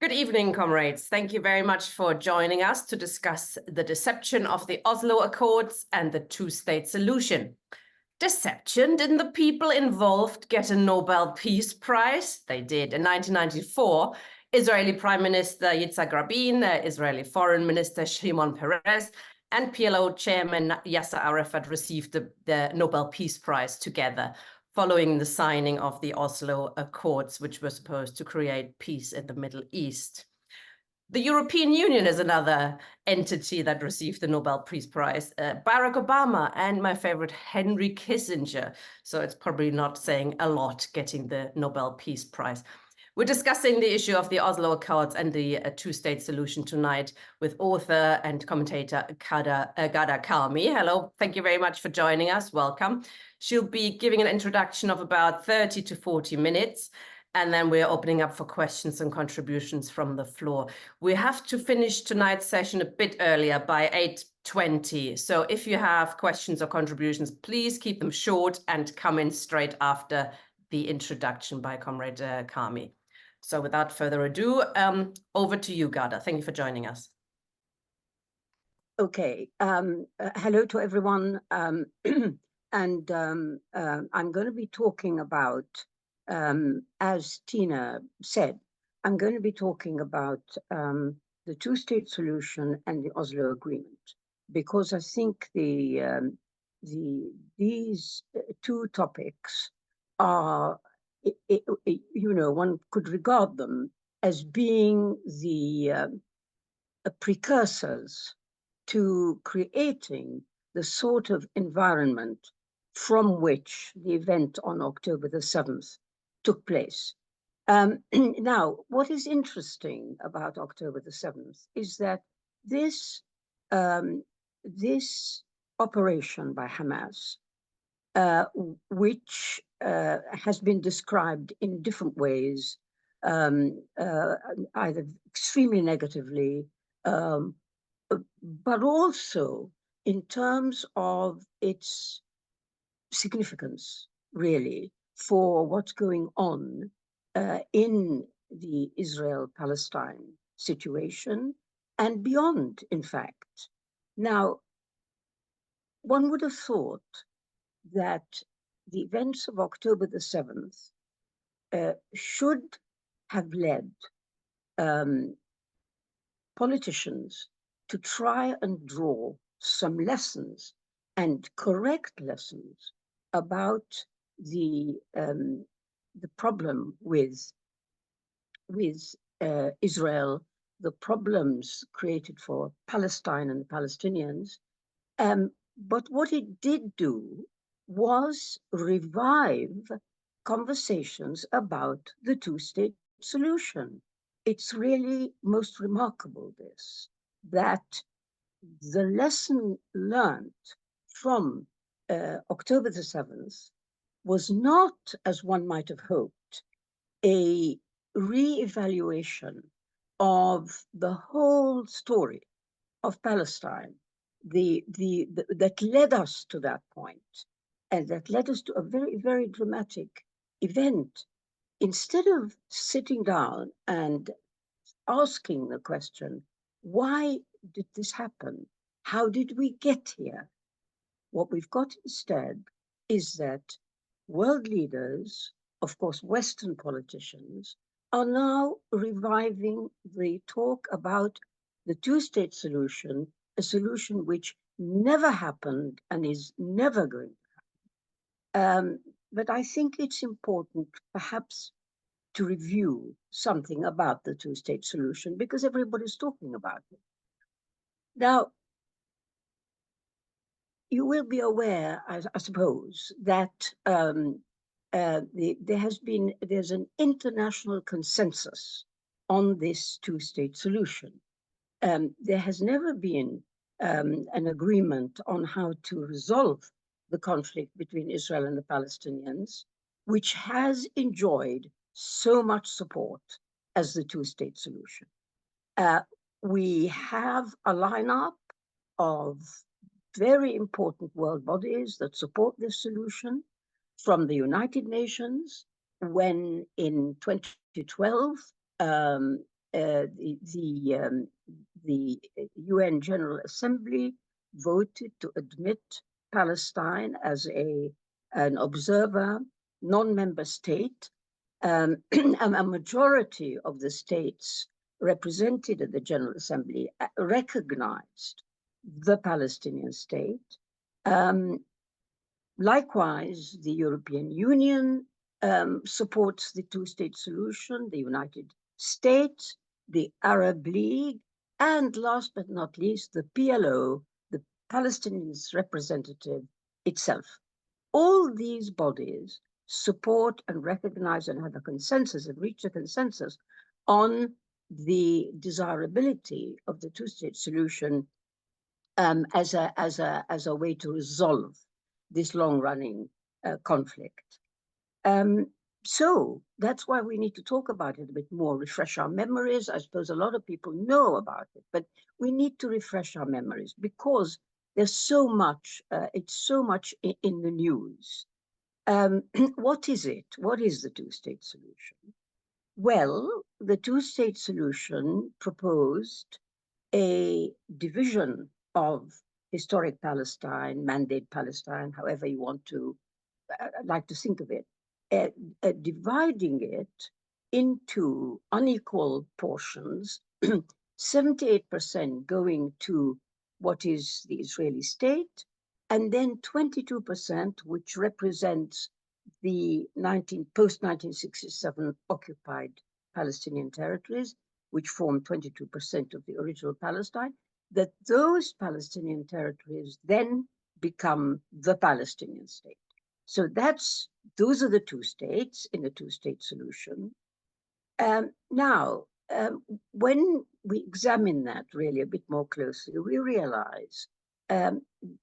Good evening, comrades. Thank you very much for joining us to discuss the deception of the Oslo Accords and the two-state solution. Deception? Didn't the people involved get a Nobel Peace Prize? They did. In 1994, Israeli Prime Minister Yitzhak Rabin, Israeli Foreign Minister Shimon Peres, and PLO Chairman Yasser Arafat received the Nobel Peace Prize together, following the signing of the Oslo Accords, which were supposed to create peace in the Middle East. The European Union is another entity that received the Nobel Peace Prize. Barack Obama and my favorite, Henry Kissinger. So it's probably not saying a lot getting the Nobel Peace Prize. We're discussing the issue of the Oslo Accords and the two-state solution tonight with author and commentator Ghada Karmi. Hello, thank you very much for joining us. Welcome. She'll be giving an introduction of about 30 to 40 minutes, and then we're opening up for questions and contributions from the floor. We have to finish tonight's session a bit earlier by 8:20. So if you have questions or contributions, please keep them short and come in straight after the introduction by Comrade Karmi. So without further ado, over to you, Ghada. Thank you for joining us. Okay. Hello to everyone. And I'm going to be talking about, as Tina said, I'm going to be talking about the two-state solution and the Oslo Agreement, because I think these two topics are, one could regard them as being the precursors to creating the sort of environment from which the event on October the 7th took place. Now, what is interesting about October the 7th is that this operation by Hamas, which has been described in different ways, either extremely negatively, but also in terms of its significance, really, for what's going on in the Israel-Palestine situation and beyond, in fact. Now, one would have thought that the events of October the 7th should have led politicians to try and draw some lessons and correct lessons about the problem with Israel, the problems created for Palestine and the Palestinians. But what it did do was revive conversations about the two-state solution. It's really most remarkable, that the lesson learned from October the 7th was not, as one might have hoped, a re-evaluation of the whole story of Palestine, that led us to that point, and that led us to a very, very dramatic event. Instead of sitting down and asking the question, why did this happen? How did we get here? What we've got instead is that world leaders, of course, Western politicians, are now reviving the talk about the two-state solution, a solution which never happened and is never going to happen. But I think it's important, perhaps, to review something about the two-state solution, because everybody's talking about it. Now, you will be aware, I suppose, that there's an international consensus on this two-state solution. There has never been an agreement on how to resolve the conflict between Israel and the Palestinians, which has enjoyed so much support as the two-state solution. We have a lineup of very important world bodies that support this solution, from the United Nations, when in 2012, the UN General Assembly voted to admit Palestine as an observer, non-member state. A majority of the states represented at the General Assembly recognized the Palestinian state. Likewise, the European Union supports the two-state solution, the United States, the Arab League, and last but not least, the PLO, the Palestinians representative itself. All these bodies support and recognize and have a consensus and reach a consensus on the desirability of the two-state solution as a way to resolve this long-running conflict. So that's why we need to talk about it a bit more, refresh our memories. I suppose a lot of people know about it, but we need to refresh our memories because there's so much, it's so much in the news. What is it? What is the two-state solution? Well, the two-state solution proposed a division of historic Palestine, mandate Palestine, however you want to like to think of it, dividing it into unequal portions, 78% going to what is the Israeli state, and then 22%, which represents the post-1967 occupied Palestinian territories, which form 22% of the original Palestine, that those Palestinian territories then become the Palestinian state. So those are the two states in a two-state solution. Now, when we examine that really a bit more closely, we realize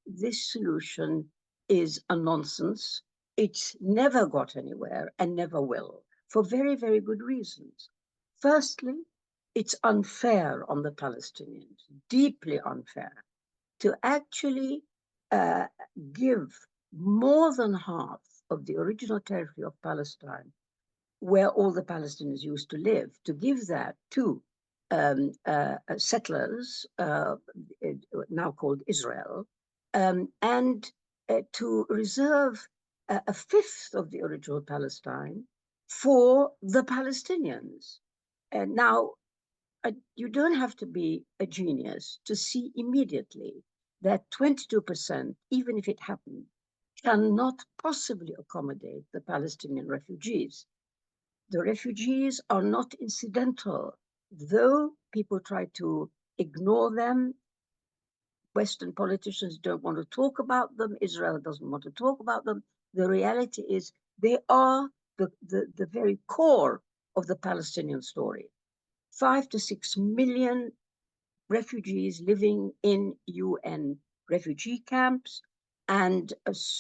this solution is a nonsense. It's never got anywhere and never will, for very, very good reasons. Firstly, it's unfair on the Palestinians, deeply unfair, to actually give more than half of the original territory of Palestine, where all the Palestinians used to live, to give that to settlers, now called Israel, and to reserve a fifth of the original Palestine for the Palestinians. And now, you don't have to be a genius to see immediately that 22%, even if it happened, cannot possibly accommodate the Palestinian refugees. The refugees are not incidental. Though people try to ignore them, Western politicians don't want to talk about them, Israel doesn't want to talk about them, the reality is they are the very core of the Palestinian story. 5 to 6 million refugees living in UN refugee camps, and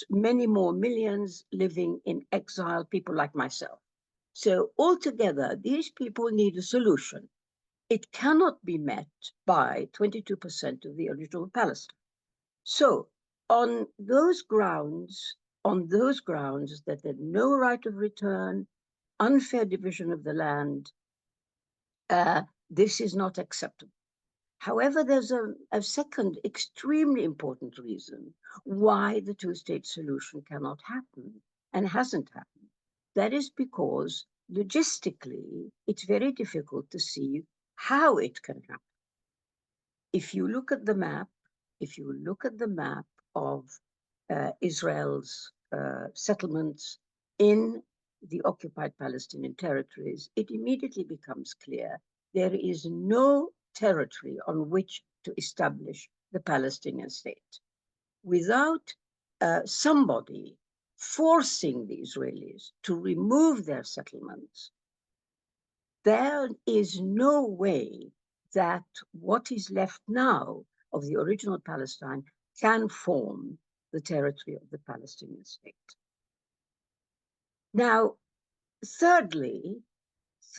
many more millions living in exile, people like myself. So altogether, these people need a solution. It cannot be met by 22% of the original Palestine. So on those grounds that there's no right of return, unfair division of the land, this is not acceptable. However, there's a second extremely important reason why the two-state solution cannot happen and hasn't happened. That is because logistically, it's very difficult to see how it can happen. If you look at the map, of Israel's settlements in the occupied Palestinian territories, it immediately becomes clear there is no territory on which to establish the Palestinian state. Without somebody forcing the Israelis to remove their settlements, there is no way that what is left now of the original Palestine can form the territory of the Palestinian state. Now, thirdly,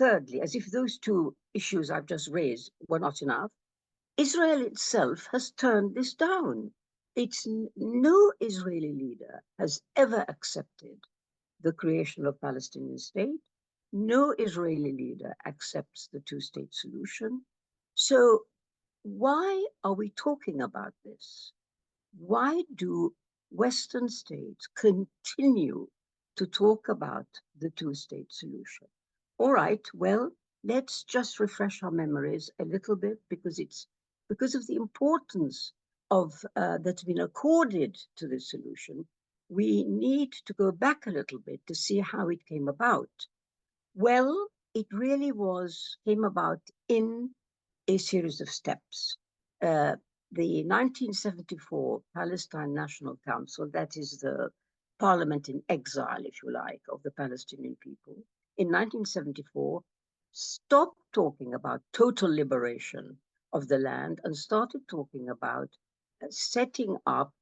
as if those two issues I've just raised were not enough, Israel itself has turned this down. No Israeli leader has ever accepted the creation of Palestinian state. no Israeli leader accepts the two-state solution. So why are we talking about this? Why do Western states continue to talk about the two-state solution? All right, well, let's just refresh our memories a little bit, because it's because of the importance of that's been accorded to this solution. We need to go back a little bit to see how it came about. Well, it really came about in a series of steps. The 1974 Palestine National Council, that is the parliament in exile, if you like, of the Palestinian people, in 1974, stopped talking about total liberation of the land and started talking about setting up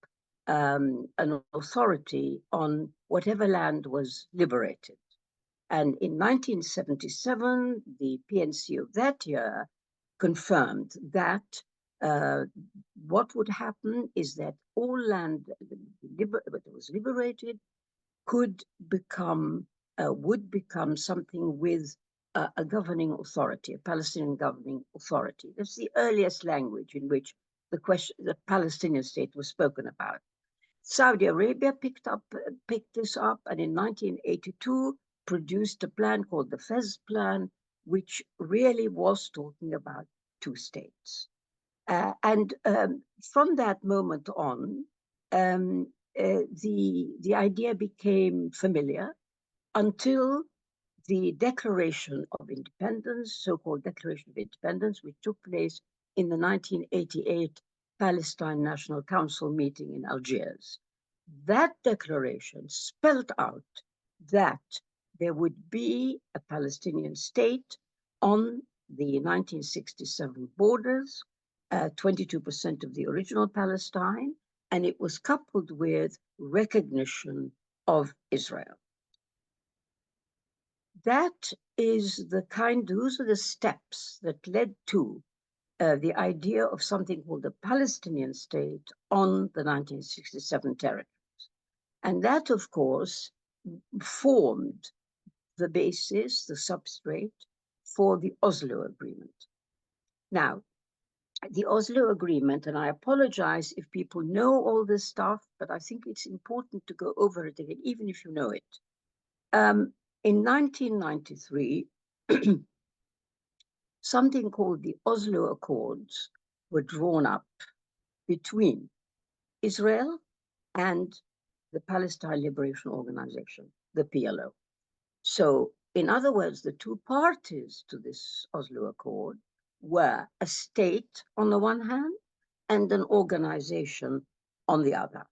an authority on whatever land was liberated. And in 1977, the PNC of that year confirmed that what would happen is that all land that was liberated would become something with a governing authority, a Palestinian governing authority. That's the earliest language in which the Palestinian state was spoken about. Saudi Arabia picked this up, and in 1982 produced a plan called the Fez Plan, which really was talking about two states. And from that moment on, the idea became familiar until the Declaration of Independence, so-called Declaration of Independence, which took place in the 1988 Palestine National Council meeting in Algiers. That declaration spelled out that there would be a Palestinian state on the 1967 borders, 22% of the original Palestine, and it was coupled with recognition of Israel. Those are the steps that led to the idea of something called the Palestinian state on the 1967 territories. And that, of course, formed the basis, the substrate for the Oslo Agreement. Now, the Oslo Agreement, and I apologize if people know all this stuff, but I think it's important to go over it again, even if you know it. In 1993, something called the Oslo Accords were drawn up between Israel and the Palestine Liberation Organization, the PLO. So, in other words, the two parties to this Oslo Accord were a state on the one hand and an organization on the other.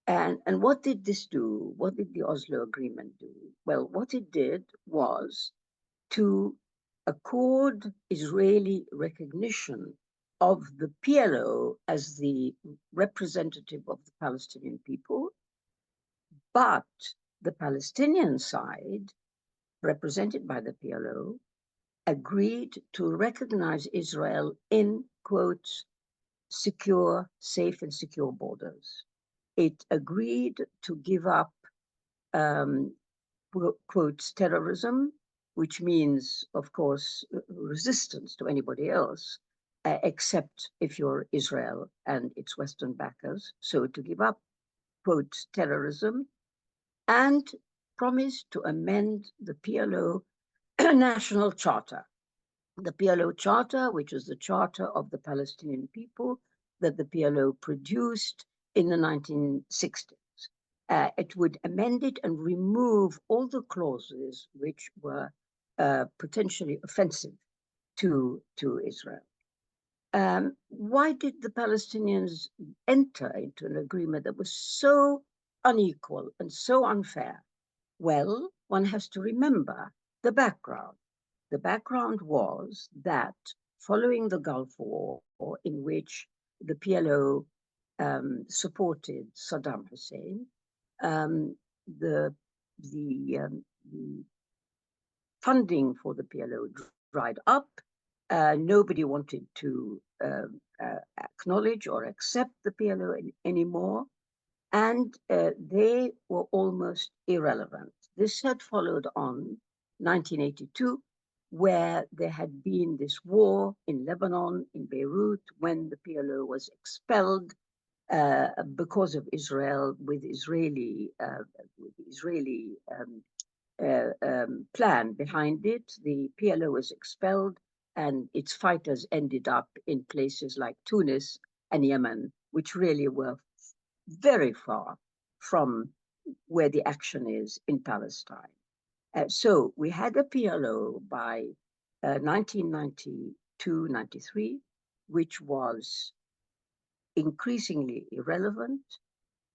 And what did this do? What did the Oslo Agreement do? Well, what it did was to accord Israeli recognition of the PLO as the representative of the Palestinian people, but the Palestinian side, represented by the PLO, agreed to recognize Israel in, quotes, secure, safe and secure borders. It agreed to give up, quotes, terrorism, which means, of course, resistance to anybody else, except if you're Israel and its Western backers. So to give up, quote, terrorism, and promised to amend the PLO National Charter. The PLO Charter, which is the charter of the Palestinian people that the PLO produced in the 1960s. It would amend it and remove all the clauses which were potentially offensive to Israel. Why did the Palestinians enter into an agreement that was so unequal and so unfair? Well, one has to remember the background. The background was that following the Gulf War, in which the PLO supported Saddam Hussein, the funding for the PLO dried up. Nobody wanted to acknowledge or accept the PLO anymore, and they were almost irrelevant. This had followed on 1982, where there had been this war in Lebanon, in Beirut, when the PLO was expelled because of Israel, with Israeli plan behind it. The PLO was expelled, and its fighters ended up in places like Tunis and Yemen, which really were very far from where the action is in Palestine. So we had a PLO by 1992-93, which was increasingly irrelevant.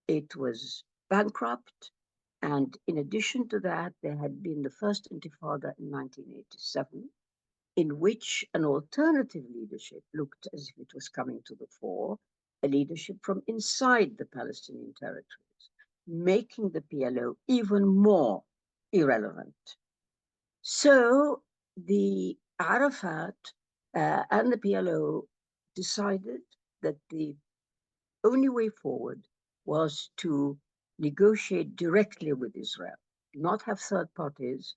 It was bankrupt. And in addition to that, there had been the first Intifada in 1987, in which an alternative leadership looked as if it was coming to the fore, a leadership from inside the Palestinian territories, making the PLO even more irrelevant. So the Arafat and the PLO decided that the only way forward was to negotiate directly with Israel, not have third parties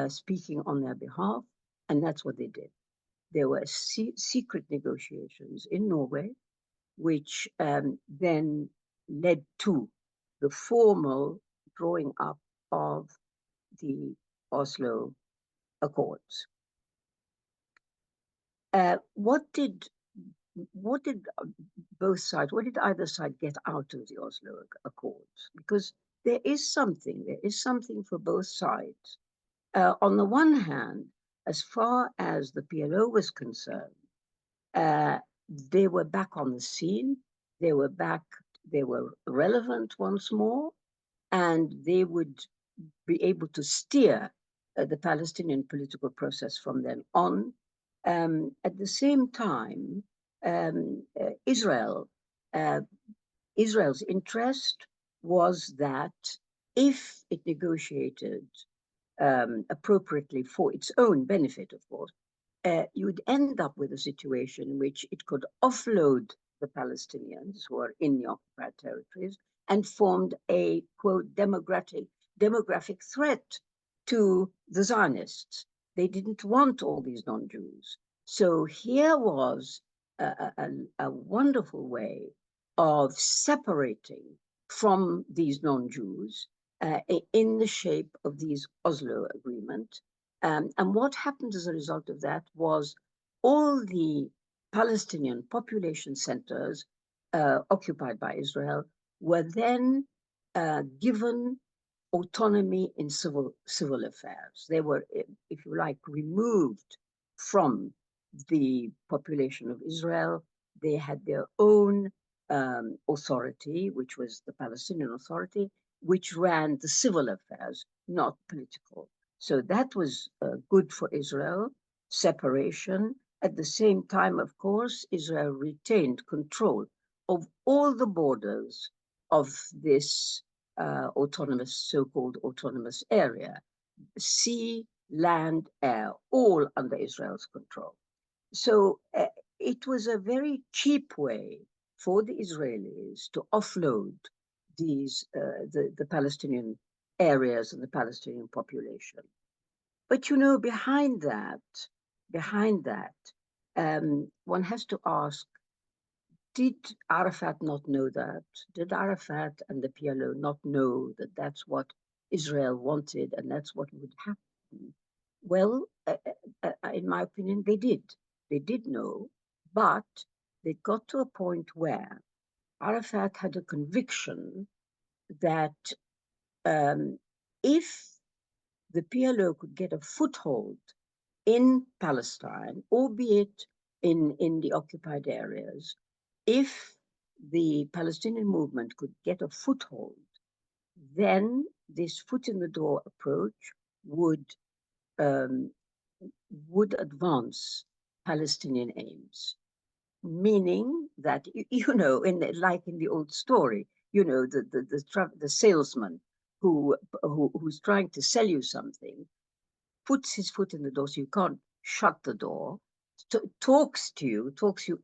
speaking on their behalf, and that's what they did. There were secret negotiations in Norway, which then led to the formal drawing up of the Oslo Accords. What did both sides, what did either side get out of the Oslo Accords? Because there is something for both sides. On the one hand, as far as the PLO was concerned, they were back on the scene, they were relevant once more, and they would be able to steer the Palestinian political process from then on. At the same time, Israel's interest was that if it negotiated appropriately for its own benefit, of course, you'd end up with a situation in which it could offload the Palestinians who are in the occupied territories and formed a, quote, demographic threat to the Zionists. They didn't want all these non-Jews. So here was a wonderful way of separating from these non-Jews in the shape of these Oslo Agreement. And what happened as a result of that was all the Palestinian population centers occupied by Israel were then given autonomy in civil affairs. They were, if you like, removed from the population of Israel. They had their own authority, which was the Palestinian Authority, which ran the civil affairs, not political. So that was good for Israel, separation. At the same time, of course, Israel retained control of all the borders of this autonomous, so-called autonomous area, sea, land, air, all under Israel's control. So it was a very cheap way for the Israelis to offload these the Palestinian areas and the Palestinian population. But you know, behind that, one has to ask: did Arafat not know that? Did Arafat and the PLO not know that that's what Israel wanted and that's what would happen? Well, in my opinion, they did. They did know, but they got to a point where Arafat had a conviction that if the PLO could get a foothold in Palestine, albeit in the occupied areas, if the Palestinian movement could get a foothold, then this foot in the door approach would advance Palestinian aims, meaning that you know, like in the old story, you know, the salesman who's trying to sell you something puts his foot in the door so you can't shut the door, talks you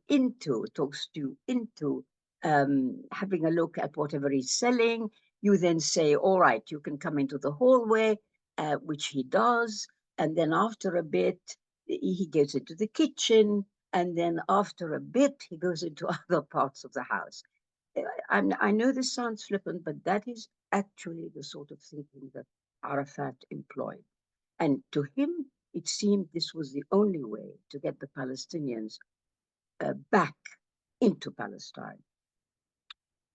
into having a look at whatever he's selling. You then say, all right, you can come into the hallway, which he does. and then after a bit, he goes into the kitchen, and then after a bit, he goes into other parts of the house. I know this sounds flippant, but that is actually the sort of thinking that Arafat employed. And to him, it seemed this was the only way to get the Palestinians back into Palestine.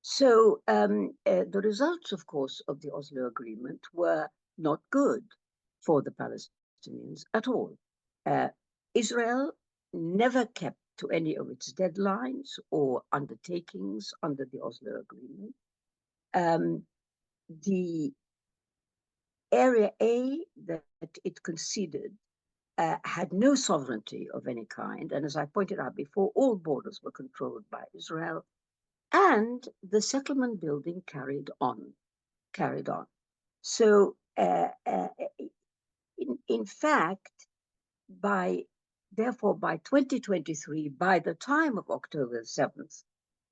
So the results, of course, of the Oslo Agreement were not good for the Palestinians at all. Israel never kept to any of its deadlines or undertakings under the Oslo Agreement. The Area A that it conceded had no sovereignty of any kind. And as I pointed out before, all borders were controlled by Israel. And the settlement building carried on. So, in fact, therefore, by 2023, by the time of October 7th,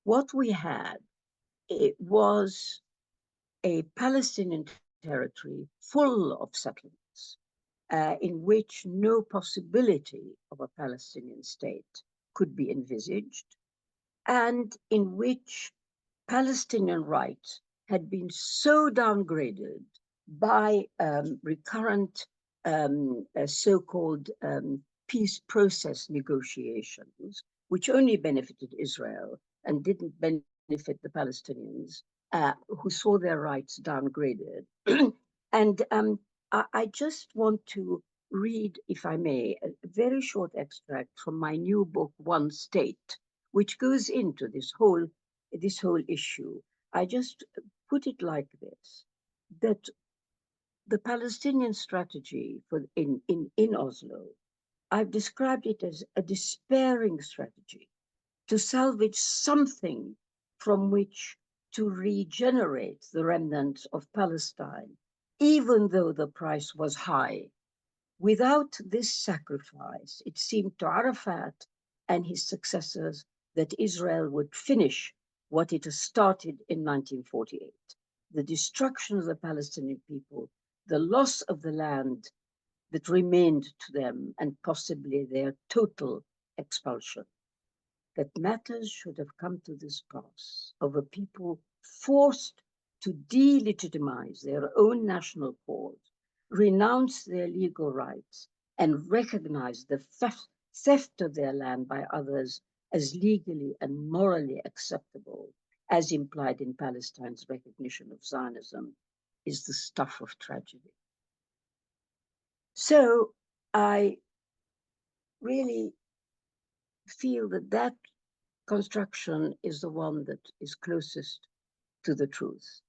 what we had was a Palestinian territory full of settlements, in which no possibility of a Palestinian state could be envisaged, and in which Palestinian rights had been so downgraded by recurrent so-called peace process negotiations, which only benefited Israel and didn't benefit the Palestinians, who saw their rights downgraded. And I just want to read, if I may, a very short extract from my new book, One State, which goes into this whole issue. I just put it like this, that the Palestinian strategy in Oslo, I've described it as a despairing strategy to salvage something from which to regenerate the remnants of Palestine, even though the price was high. Without this sacrifice, it seemed to Arafat and his successors that Israel would finish what it has started in 1948, the destruction of the Palestinian people, the loss of the land that remained to them, and possibly their total expulsion. That matters should have come to this pass of a people forced to delegitimize their own national cause, renounce their legal rights, and recognize the theft of their land by others as legally and morally acceptable, as implied in Palestine's recognition of Zionism, is the stuff of tragedy. So I really feel that that construction is the one that is closest to the truth.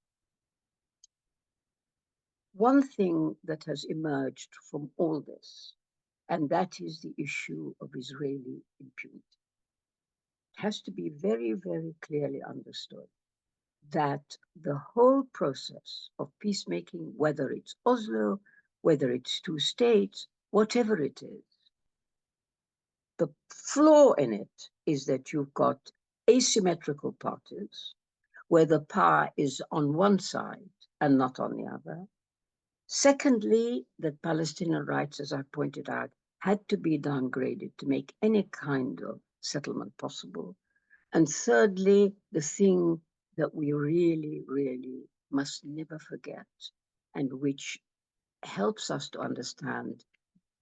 One thing that has emerged from all this, and that is the issue of Israeli impunity. It has to be very, very clearly understood that the whole process of peacemaking, whether it's Oslo, whether it's two states, whatever it is, the flaw in it is that you've got asymmetrical parties where the power is on one side and not on the other. Secondly, that Palestinian rights, as I pointed out, had to be downgraded to make any kind of settlement possible. And thirdly, the thing that we really, really must never forget, and which helps us to understand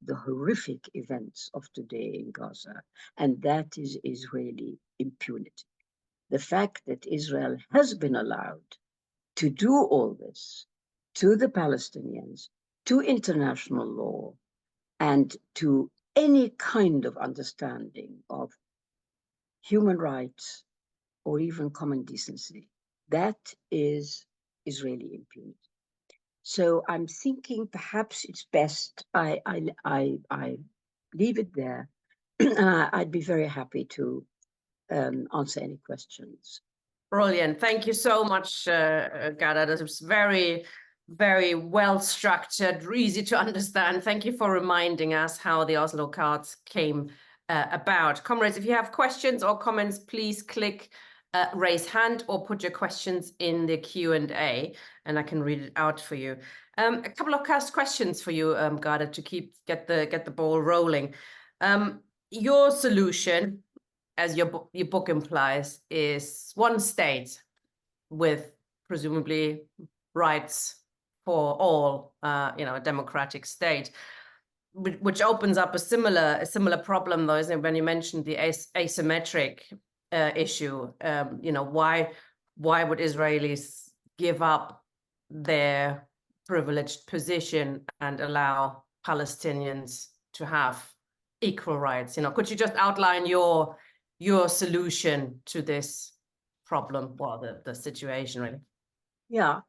the horrific events of today in Gaza, and that is Israeli impunity. The fact that Israel has been allowed to do all this to the Palestinians, to international law, and to any kind of understanding of human rights or even common decency, that is Israeli impunity. So I'm thinking perhaps it's best I leave it there. I'd be very happy to answer any questions. Brilliant. Thank you so much, Ghada. This was very, very well structured, easy to understand. Thank you for reminding us how the Oslo Accords came about. Comrades, if you have questions or comments, please click raise hand or put your questions in the Q&A and I can read it out for you. A couple of questions for you, Ghada, to get the ball rolling. Your solution, as your book implies, is one state with presumably rights for all, a democratic state, which opens up a similar problem, though, isn't it? When you mentioned the asymmetric issue, why would Israelis give up their privileged position and allow Palestinians to have equal rights? Could you just outline your solution to this problem, well, the situation, really? Yeah,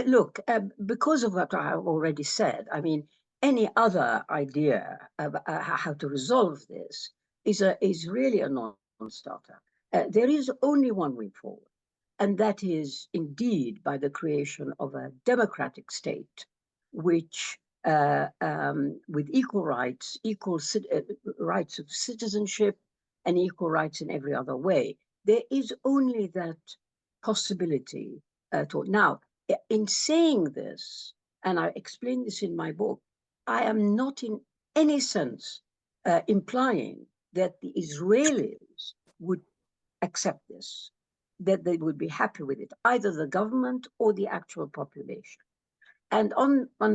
look, because of what I have already said, I mean, any other idea of how to resolve this is really a non-starter. There is only one way forward, and that is indeed by the creation of a democratic state, which with equal rights, rights of citizenship, and equal rights in every other way. There is only that possibility. Now, in saying this, and I explain this in my book, I am not in any sense implying that the Israelis would accept this, that they would be happy with it, either the government or the actual population. And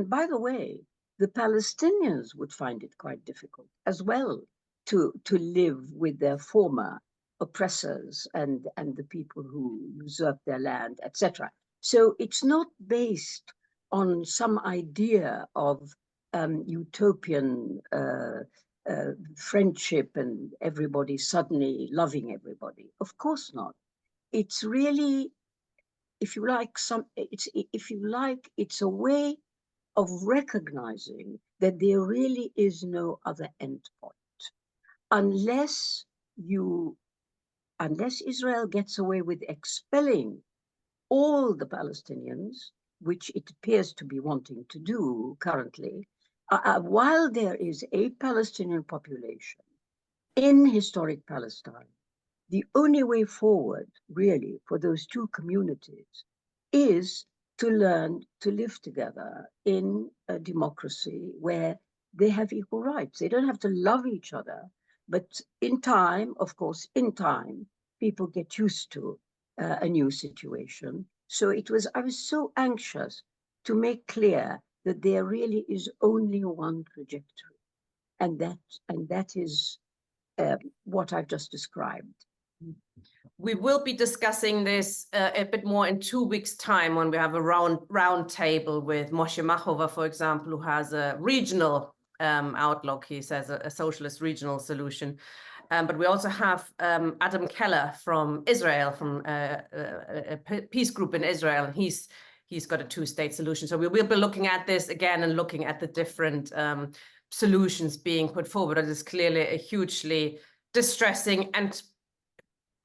by the way, the Palestinians would find it quite difficult as well to live with their former oppressors and the people who usurped their land, etc. So it's not based on some idea of utopian friendship and everybody suddenly loving everybody. Of course not. It's really, if you like, it's a way of recognizing that there really is no other endpoint unless Israel gets away with expelling all the Palestinians, which it appears to be wanting to do currently, while there is a Palestinian population in historic Palestine. The only way forward, really, for those two communities is to learn to live together in a democracy where they have equal rights. They don't have to love each other, but in time, of course, people get used to a new situation. So I was so anxious to make clear that there really is only one trajectory, and that is what I've just described. We will be discussing this a bit more in 2 weeks' time when we have a round table with Moshe Machova, for example, who has a regional outlook. He says a socialist regional solution. But we also have Adam Keller from Israel, from a peace group in Israel, and he's got a two-state solution. So we will be looking at this again and looking at the different solutions being put forward. It is clearly a hugely distressing and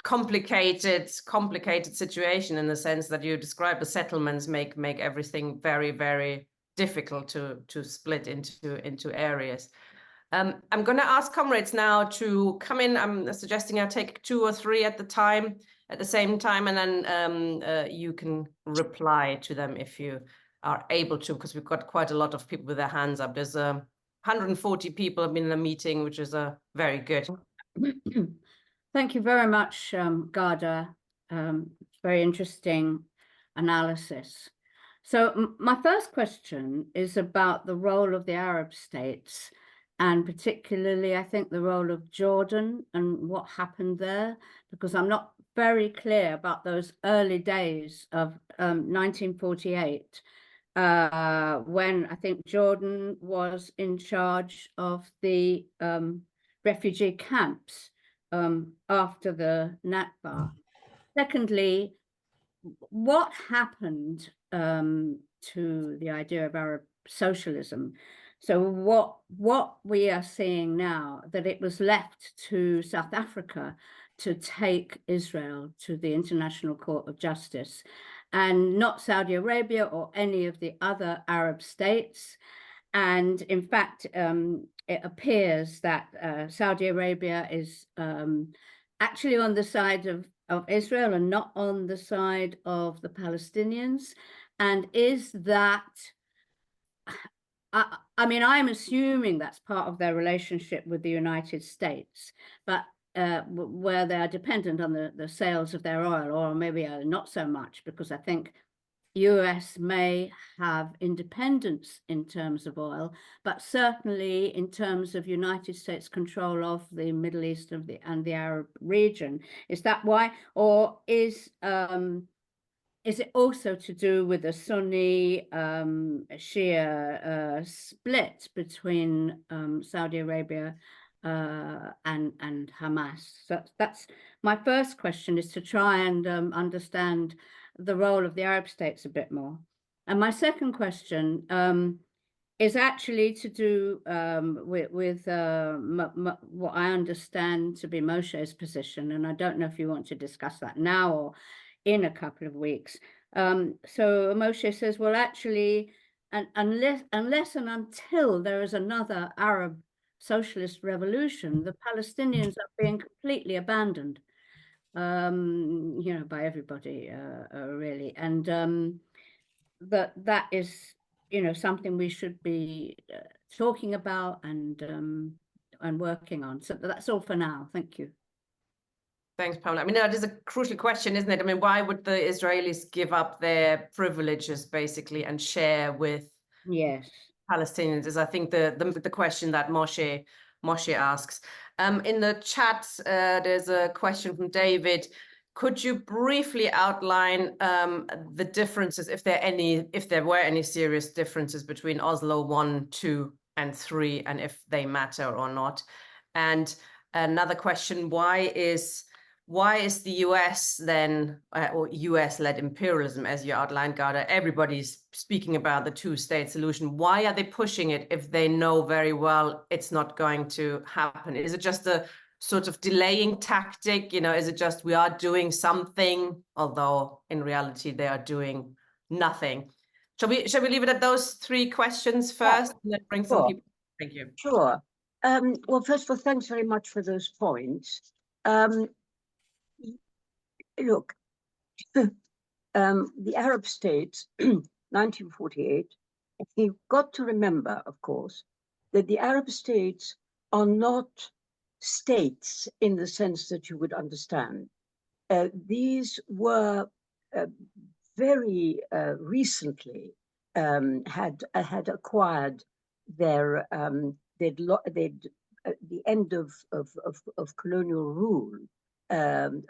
complicated situation, in the sense that you describe the settlements make everything very, very difficult to split into areas. I'm going to ask comrades now to come in. I'm suggesting I take 2 or 3 at the same time, and then you can reply to them if you are able to, because we've got quite a lot of people with their hands up. There's 140 people have been in the meeting, which is very good. Thank you very much, Ghada. Very interesting analysis. So my first question is about the role of the Arab states, and particularly, I think, the role of Jordan and what happened there, because I'm not very clear about those early days of 1948, when I think Jordan was in charge of the refugee camps after the Nakba. Secondly, what happened to the idea of Arab socialism? So what we are seeing now, that it was left to South Africa to take Israel to the International Court of Justice, and not Saudi Arabia or any of the other Arab states. And in fact, it appears that Saudi Arabia is actually on the side of Israel and not on the side of the Palestinians. And is that I mean, I'm assuming that's part of their relationship with the United States, but where they are dependent on the sales of their oil, or maybe not so much, because I think US may have independence in terms of oil, but certainly in terms of United States control of the Middle East and the Arab region. Is that why? Or is it also to do with the Sunni Shia split between Saudi Arabia and Hamas? So that's my first question, is to try and understand the role of the Arab states a bit more. And my second question is actually to do with what I understand to be Moshe's position. And I don't know if you want to discuss that now or in a couple of weeks. So Moshe says, well, actually, unless and until there is another Arab socialist revolution, the Palestinians are being completely abandoned, by everybody, really. And that is, something we should be talking about and working on. So that's all for now. Thank you. Thanks, Pamela. I mean, that is a crucial question, isn't it? I mean, why would the Israelis give up their privileges, basically, and share with Palestinians? Is, I think, the question that Moshe asks. In the chat, there's a question from David. Could you briefly outline the differences, if there were any serious differences between Oslo 1, 2, and 3, and if they matter or not? And another question: why is the US then, or US-led imperialism, as you outlined, Ghada? Everybody's speaking about the two-state solution. Why are they pushing it if they know very well it's not going to happen? Is it just a sort of delaying tactic? Is it just we are doing something, although in reality they are doing nothing? Shall we leave it at those three questions first, and then bring some people? Thank you. Sure. Well, first of all, thanks very much for those points. Look, the Arab states, 1948, you've got to remember, of course, that the Arab states are not states in the sense that you would understand. These were very recently had acquired their the end of colonial rule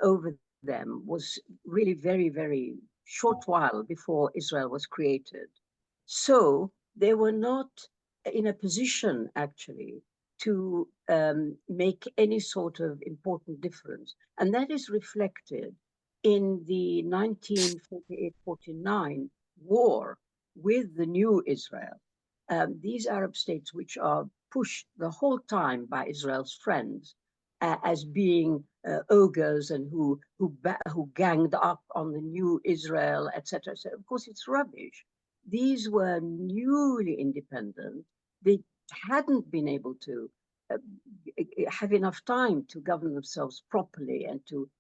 over them was really very, very short while before Israel was created. So they were not in a position actually to make any sort of important difference. And that is reflected in the 1948-49 war with the new Israel. These Arab states, which are pushed the whole time by Israel's friends as being ogres and who ganged up on the new Israel, etc. So of course it's rubbish. These were newly independent. They hadn't been able to have enough time to govern themselves properly and to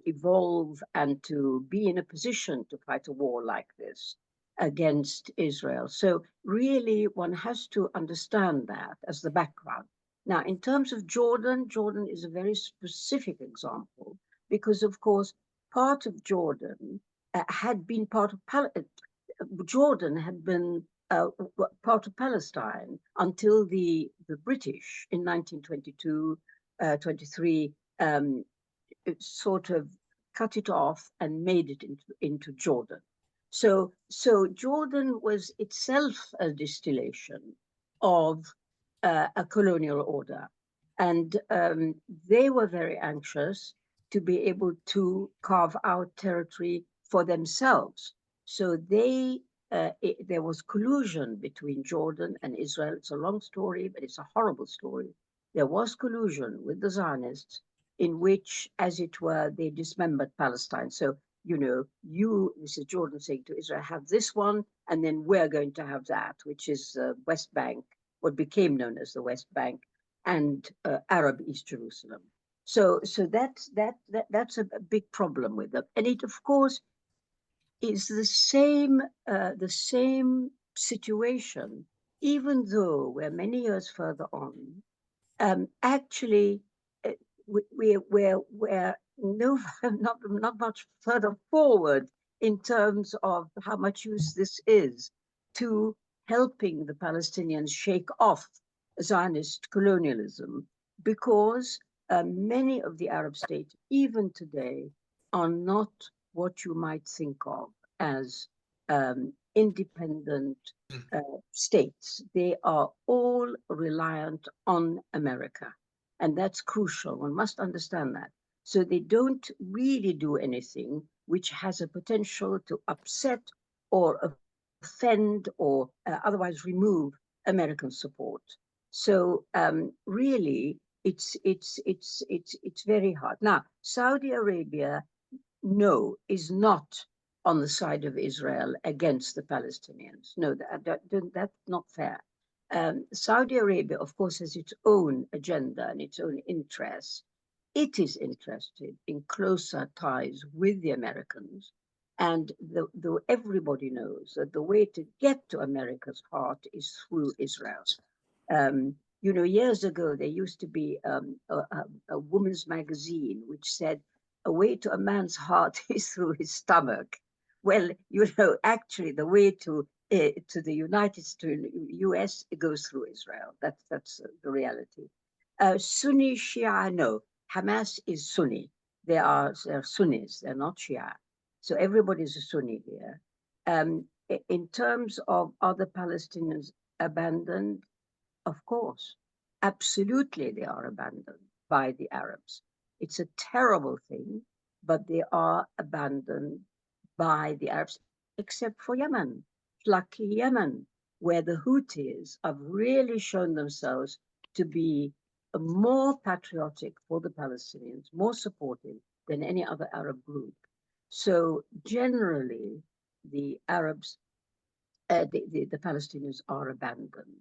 evolve and to be in a position to fight a war like this against Israel. So really one has to understand that as the background. Now, in terms of Jordan, Jordan is a very specific example because, of course, part of Jordan had been part of Jordan had been part of Palestine until the British in 1922, 23 sort of cut it off and made it into Jordan. So Jordan was itself a distillation of a colonial order. And they were very anxious to be able to carve out territory for themselves. So there was collusion between Jordan and Israel. It's a long story, but it's a horrible story. There was collusion with the Zionists in which, as it were, they dismembered Palestine. So, this is Jordan saying to Israel, have this one, and then we're going to have that, which is West Bank, what became known as the West Bank, and Arab East Jerusalem. So that's a big problem with them, and it of course is the same situation even though we're many years further on, actually we're no not much further forward in terms of how much use this is to helping the Palestinians shake off Zionist colonialism, because many of the Arab states, even today, are not what you might think of as independent states. They are all reliant on America. And that's crucial. One must understand that. So they don't really do anything which has a potential to upset or offend or otherwise remove American support. So really, it's very hard. Now, Saudi Arabia, no, is not on the side of Israel against the Palestinians. No, that's not fair. Saudi Arabia, of course, has its own agenda and its own interests. It is interested in closer ties with the Americans. And everybody knows that the way to get to America's heart is through Israel. You know, years ago, there used to be a woman's magazine which said, a way to a man's heart is through his stomach. Well, you know, actually, the way to the United States, US, it goes through Israel. That's the reality. Sunni, Shia, no. Hamas is Sunni. They're Sunnis. They're not Shia. So everybody's a Sunni here. In terms of other Palestinians abandoned, of course, absolutely, they are abandoned by the Arabs. It's a terrible thing, but they are abandoned by the Arabs, except for Yemen, lucky Yemen, where the Houthis have really shown themselves to be more patriotic for the Palestinians, more supportive than any other Arab group. So generally, the Arabs, the Palestinians are abandoned.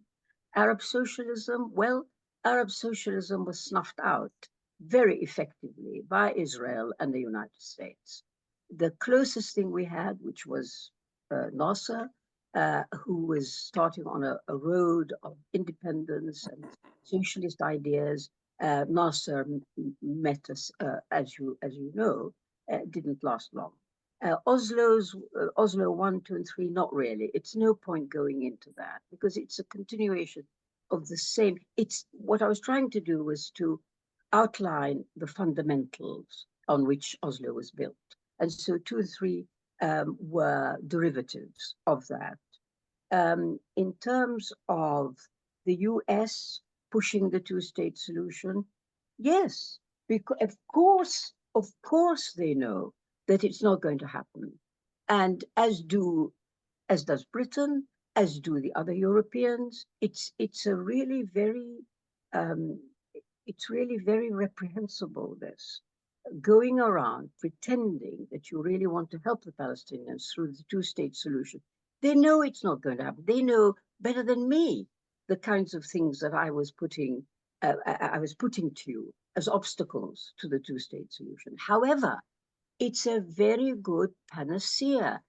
Arab socialism, well, Arab socialism was snuffed out very effectively by Israel and the United States. The closest thing we had, which was Nasser, who was starting on a road of independence and socialist ideas. Nasser met us, as you know, didn't last long. Oslo 1, 2, and 3, not really. It's no point going into that because it's a continuation of the same. It's what I was trying to do was to outline the fundamentals on which Oslo was built. And so 2 and 3 were derivatives of that. In terms of the US pushing the two-state solution, yes, because of course they know that it's not going to happen. And as does Britain, as do the other Europeans. It's really very reprehensible, this going around pretending that you really want to help the Palestinians through the two-state solution. They know it's not going to happen. They know better than me the kinds of things that I was putting to you as obstacles to the two-state solution. However, it's a very good panacea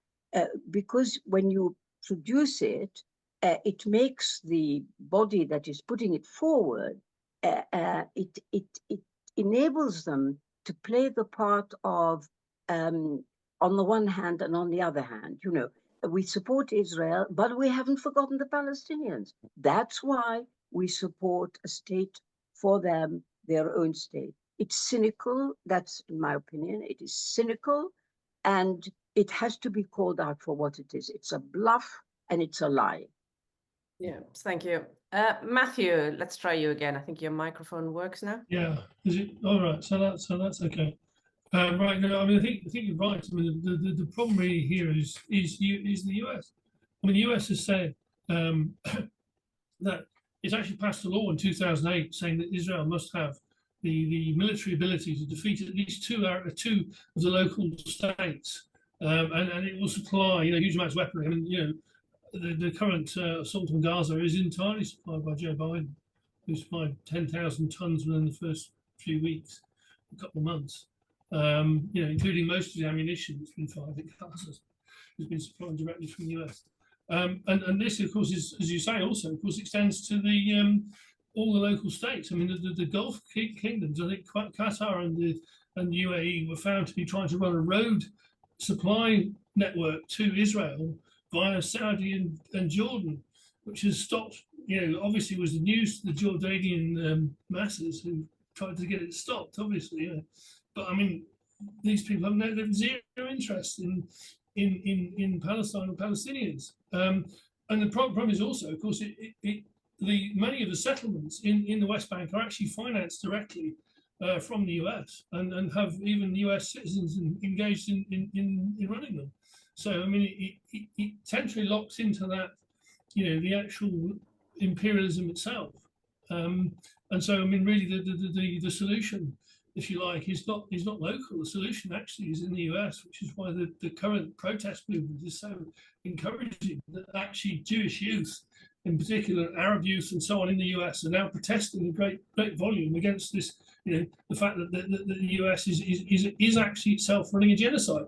because when you produce it, it makes the body that is putting it forward, it enables them to play the part of, on the one hand and on the other hand, you know, we support Israel, but we haven't forgotten the Palestinians. That's why we support a state for them, their own state. It's cynical, that's in my opinion, it is cynical, and it has to be called out for what it is. It's a bluff and it's a lie. Yeah, thank you. Matthew, let's try you again. I think your microphone works now. Yeah, is it all right? So that's okay. Right, no, I mean, I think you're right. I mean, the problem really here is the US. I mean, the US has said that it's actually passed a law in 2008 saying that Israel must have the military ability to defeat at least two of the local states, and it will supply huge amounts of weaponry. I mean, the current assault on Gaza is entirely supplied by Joe Biden, who supplied 10,000 tons within the first few weeks, a couple of months. Including most of the ammunition that's been fired at Gaza has been supplied directly from the US. And this, of course, is, as you say, also, of course, extends to the all the local states. I mean, the Gulf kingdoms, I think Qatar and the UAE were found to be trying to run a road supply network to Israel via Saudi and Jordan, which has stopped, obviously was the news to the Jordanian masses who tried to get it stopped, obviously. But I mean, these people have zero interest in Palestine or Palestinians. And the problem is also, of course, many of the settlements in the West Bank are actually financed directly from the US and have even US citizens engaged in running them. So, I mean, it potentially locks into that, the actual imperialism itself. And so, I mean, really, the solution, if you like, is not local. The solution actually is in the US, which is why the current protest movement is so encouraging. That actually Jewish youth, in particular Arab youth and so on in the US, are now protesting in great volume against this. The fact that the US is actually itself running a genocide.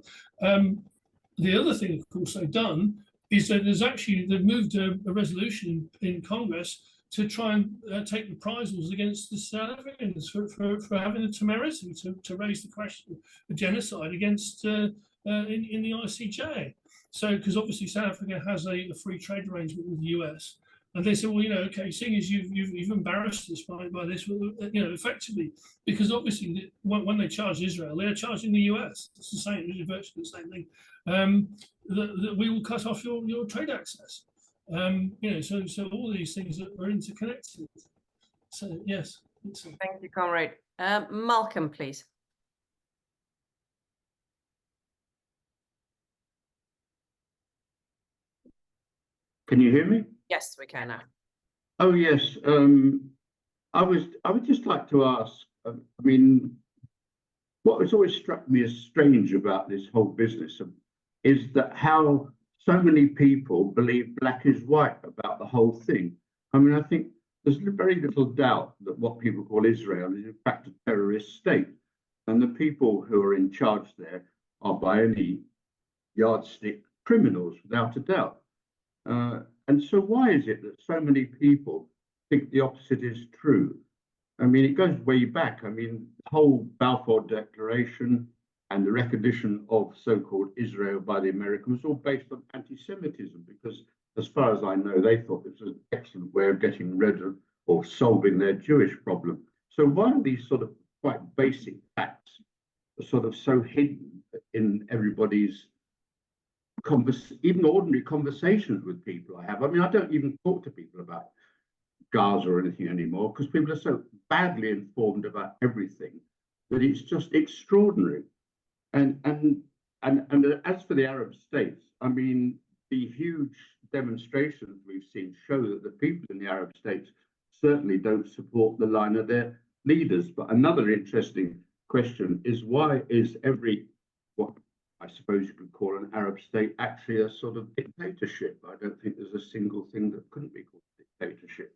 The other thing, of course, they've done is that they've moved a resolution in Congress to try and take reprisals against the South Africans for having the temerity to raise the question of genocide against in the ICJ. So, because obviously South Africa has a free trade arrangement with the US, and they said, well, okay, seeing as you've embarrassed us by this, effectively, because obviously when they charge Israel, they are charging the US. It's the same, it's virtually the same thing. That we will cut off your trade access. So all these things are interconnected. So yes. Thank you, Comrade. Malcolm, please. Can you hear me? Yes, we can now. Oh yes. I would just like to ask. I mean, what has always struck me as strange about this whole business is that how so many people believe black is white about the whole thing. I mean, I think there's very little doubt that what people call Israel is in fact a terrorist state, and the people who are in charge there are by any yardstick criminals, without a doubt. And so why is it that so many people think the opposite is true? I mean, it goes way back. I mean, the whole Balfour Declaration and the recognition of so-called Israel by the Americans was all based on anti-Semitism, because as far as I know, they thought this was an excellent way of getting rid of or solving their Jewish problem. So why are these sort of quite basic facts sort of so hidden in everybody's even ordinary conversations with people I have? I mean, I don't even talk to people about Gaza or anything anymore because people are so badly informed about everything that it's just extraordinary. And as for the Arab states, I mean, the huge demonstrations we've seen show that the people in the Arab states certainly don't support the line of their leaders. But another interesting question is, why is what I suppose you could call an Arab state actually a sort of dictatorship? I don't think there's a single thing that couldn't be called dictatorship.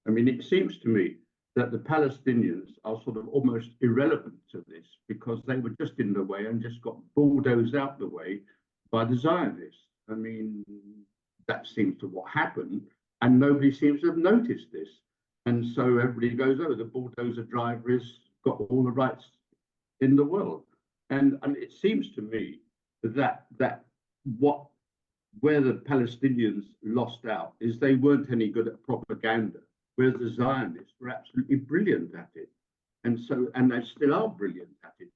I mean, it seems to me that the Palestinians are sort of almost irrelevant to this because they were just in the way and just got bulldozed out the way by the Zionists. I mean, that seems to what happened, and nobody seems to have noticed this. And so everybody goes, oh, the bulldozer driver has got all the rights in the world. And it seems to me that where the Palestinians lost out is they weren't any good at propaganda, whereas the Zionists were absolutely brilliant at it. And they still are brilliant at it.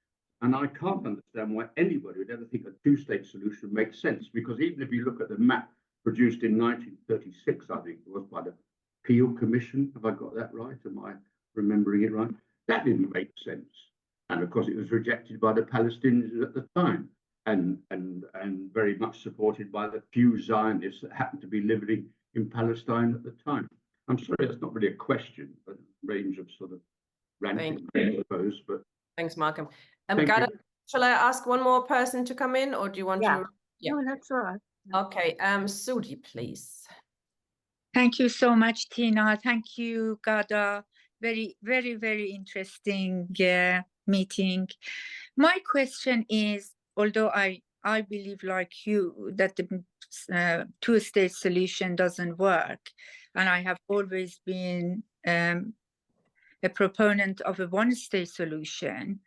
And I can't understand why anybody would ever think a two-state solution makes sense, because even if you look at the map produced in 1936, I think it was by the Peel Commission, have I got that right? Am I remembering it right? That didn't make sense. And of course, it was rejected by the Palestinians at the time, and very much supported by the few Zionists that happened to be living in Palestine at the time. I'm sorry, that's not really a question, but a range of sort of ranting, I suppose. But thanks, Malcolm. Ghada, shall I ask one more person to come in, or do you want to? Yeah, no, that's all right. Okay, Sudi, please. Thank you so much, Tina. Thank you, Ghada. Very, very, very interesting meeting. My question is, although I I believe, like you, that the two-state solution doesn't work. And I have always been a proponent of a one-state solution.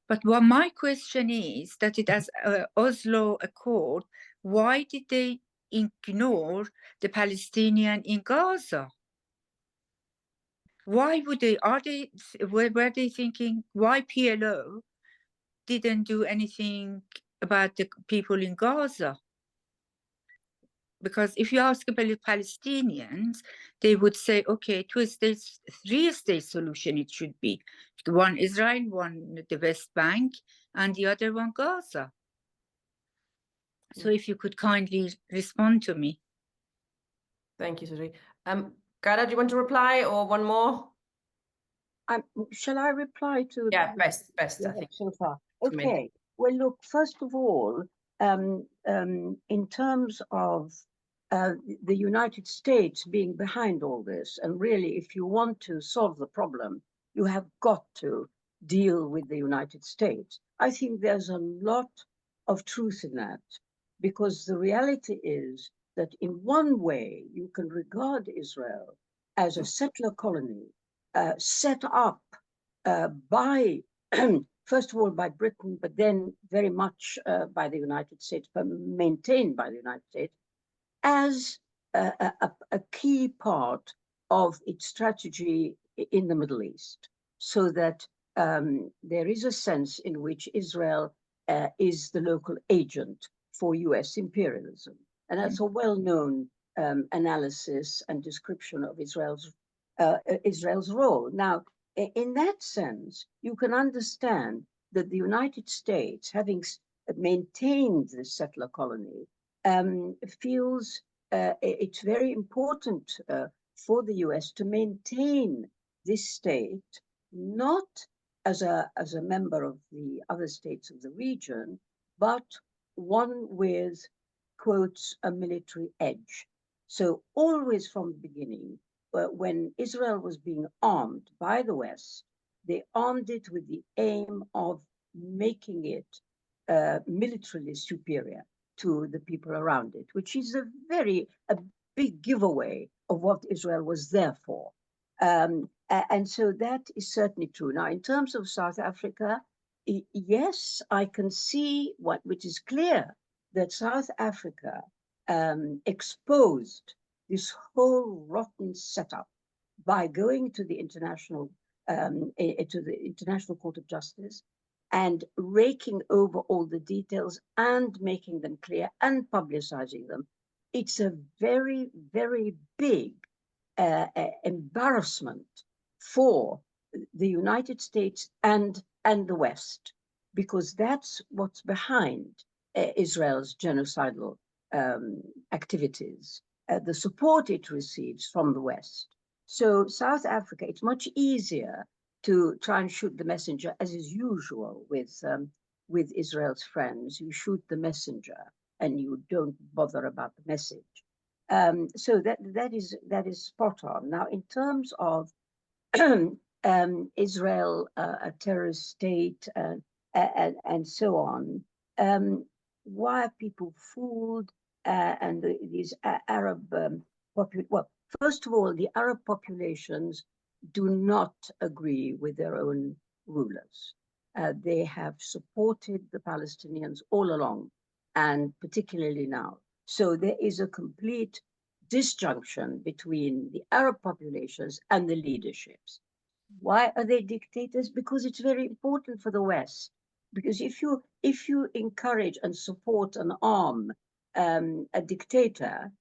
But what my question is that it as Oslo Accord, why did they ignore the Palestinian in Gaza? Why would they, were they thinking, why PLO didn't do anything about the people in Gaza? Because if you ask about the Palestinians, they would say, okay, two-state, three-state solution it should be. One Israel, one the West Bank, and the other one Gaza. So if you could kindly respond to me. Thank you, Suri. Ghada, do you want to reply or one more? Shall I reply to? Yeah, best, I think. So far. to me. Okay. Well, look, first of all, in terms of the United States being behind all this, and really, if you want to solve the problem, you have got to deal with the United States. I think there's a lot of truth in that, because the reality is that in one way, you can regard Israel as a settler colony set up by, first of all, by Britain, but then very much by the United States, but maintained by the United States, as a key part of its strategy in the Middle East, so that there is a sense in which Israel is the local agent for US imperialism. And that's a well-known analysis and description of Israel's role. Now, in that sense, you can understand that the United States, having maintained this settler colony, feels it's very important for the US to maintain this state, not as a member of the other states of the region, but one with, quotes, a military edge. So always from the beginning, when Israel was being armed by the West, they armed it with the aim of making it militarily superior to the people around it, which is a big giveaway of what Israel was there for. And so that is certainly true. Now, in terms of South Africa, yes, I can see which is clear, that South Africa exposed this whole rotten setup by going to the International Court of Justice and raking over all the details and making them clear and publicizing them. It's a very, very big embarrassment for the United States and the West, because that's what's behind Israel's genocidal activities, the support it receives from the West. So South Africa, it's much easier to try and shoot the messenger, as is usual with Israel's friends. You shoot the messenger and you don't bother about the message. So that is spot on. Now, in terms of Israel, a terrorist state, and so on, why are people fooled? And these Arab well, first of all, the Arab populations do not agree with their own rulers. They have supported the Palestinians all along, and particularly now. So there is a complete disjunction between the Arab populations and the leaderships. Why are they dictators? Because it's very important for the West. Because if you encourage and support and arm a dictator,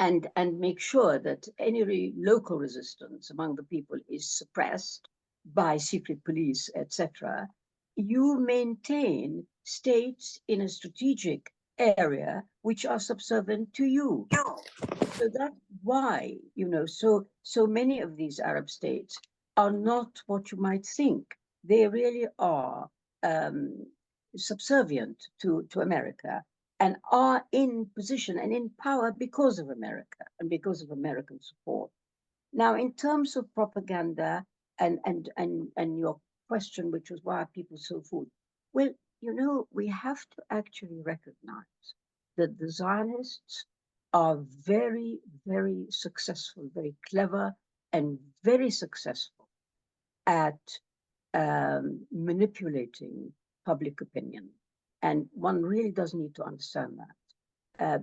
and make sure that any local resistance among the people is suppressed by secret police, etc., you maintain states in a strategic area which are subservient to you. So that's why, so many of these Arab states are not what you might think. They really are subservient to America, and are in position and in power because of America and because of American support. Now, in terms of propaganda and your question, which was why are people so fooled? Well, you know, we have to actually recognize that the Zionists are very, very successful, very clever, and very successful at manipulating public opinion. And one really does need to understand that.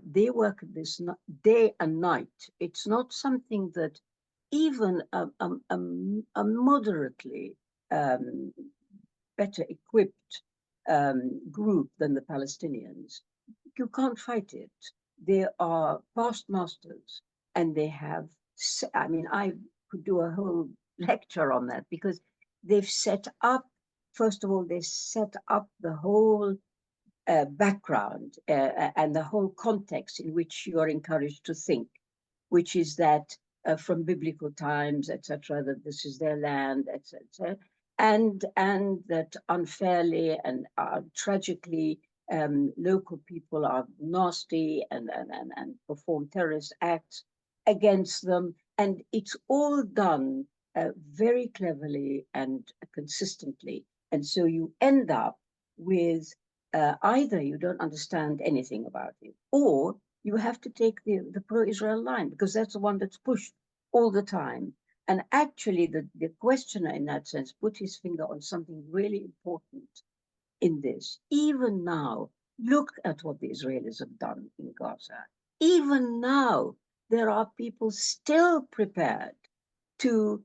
They work at this day and night. It's not something that even a moderately better equipped group than the Palestinians, you can't fight it. They are past masters, and they have, I mean, I could do a whole lecture on that, because they've set up, first of all, they set up the whole background and the whole context in which you are encouraged to think, which is that from biblical times, etc., that this is their land, etc., and that unfairly and tragically local people are nasty and perform terrorist acts against them, and it's all done very cleverly and consistently, and so you end up with either you don't understand anything about it, or you have to take the pro-Israel line, because that's the one that's pushed all the time. And actually, the questioner in that sense put his finger on something really important in this. Even now, look at what the Israelis have done in Gaza. Even now, there are people still prepared to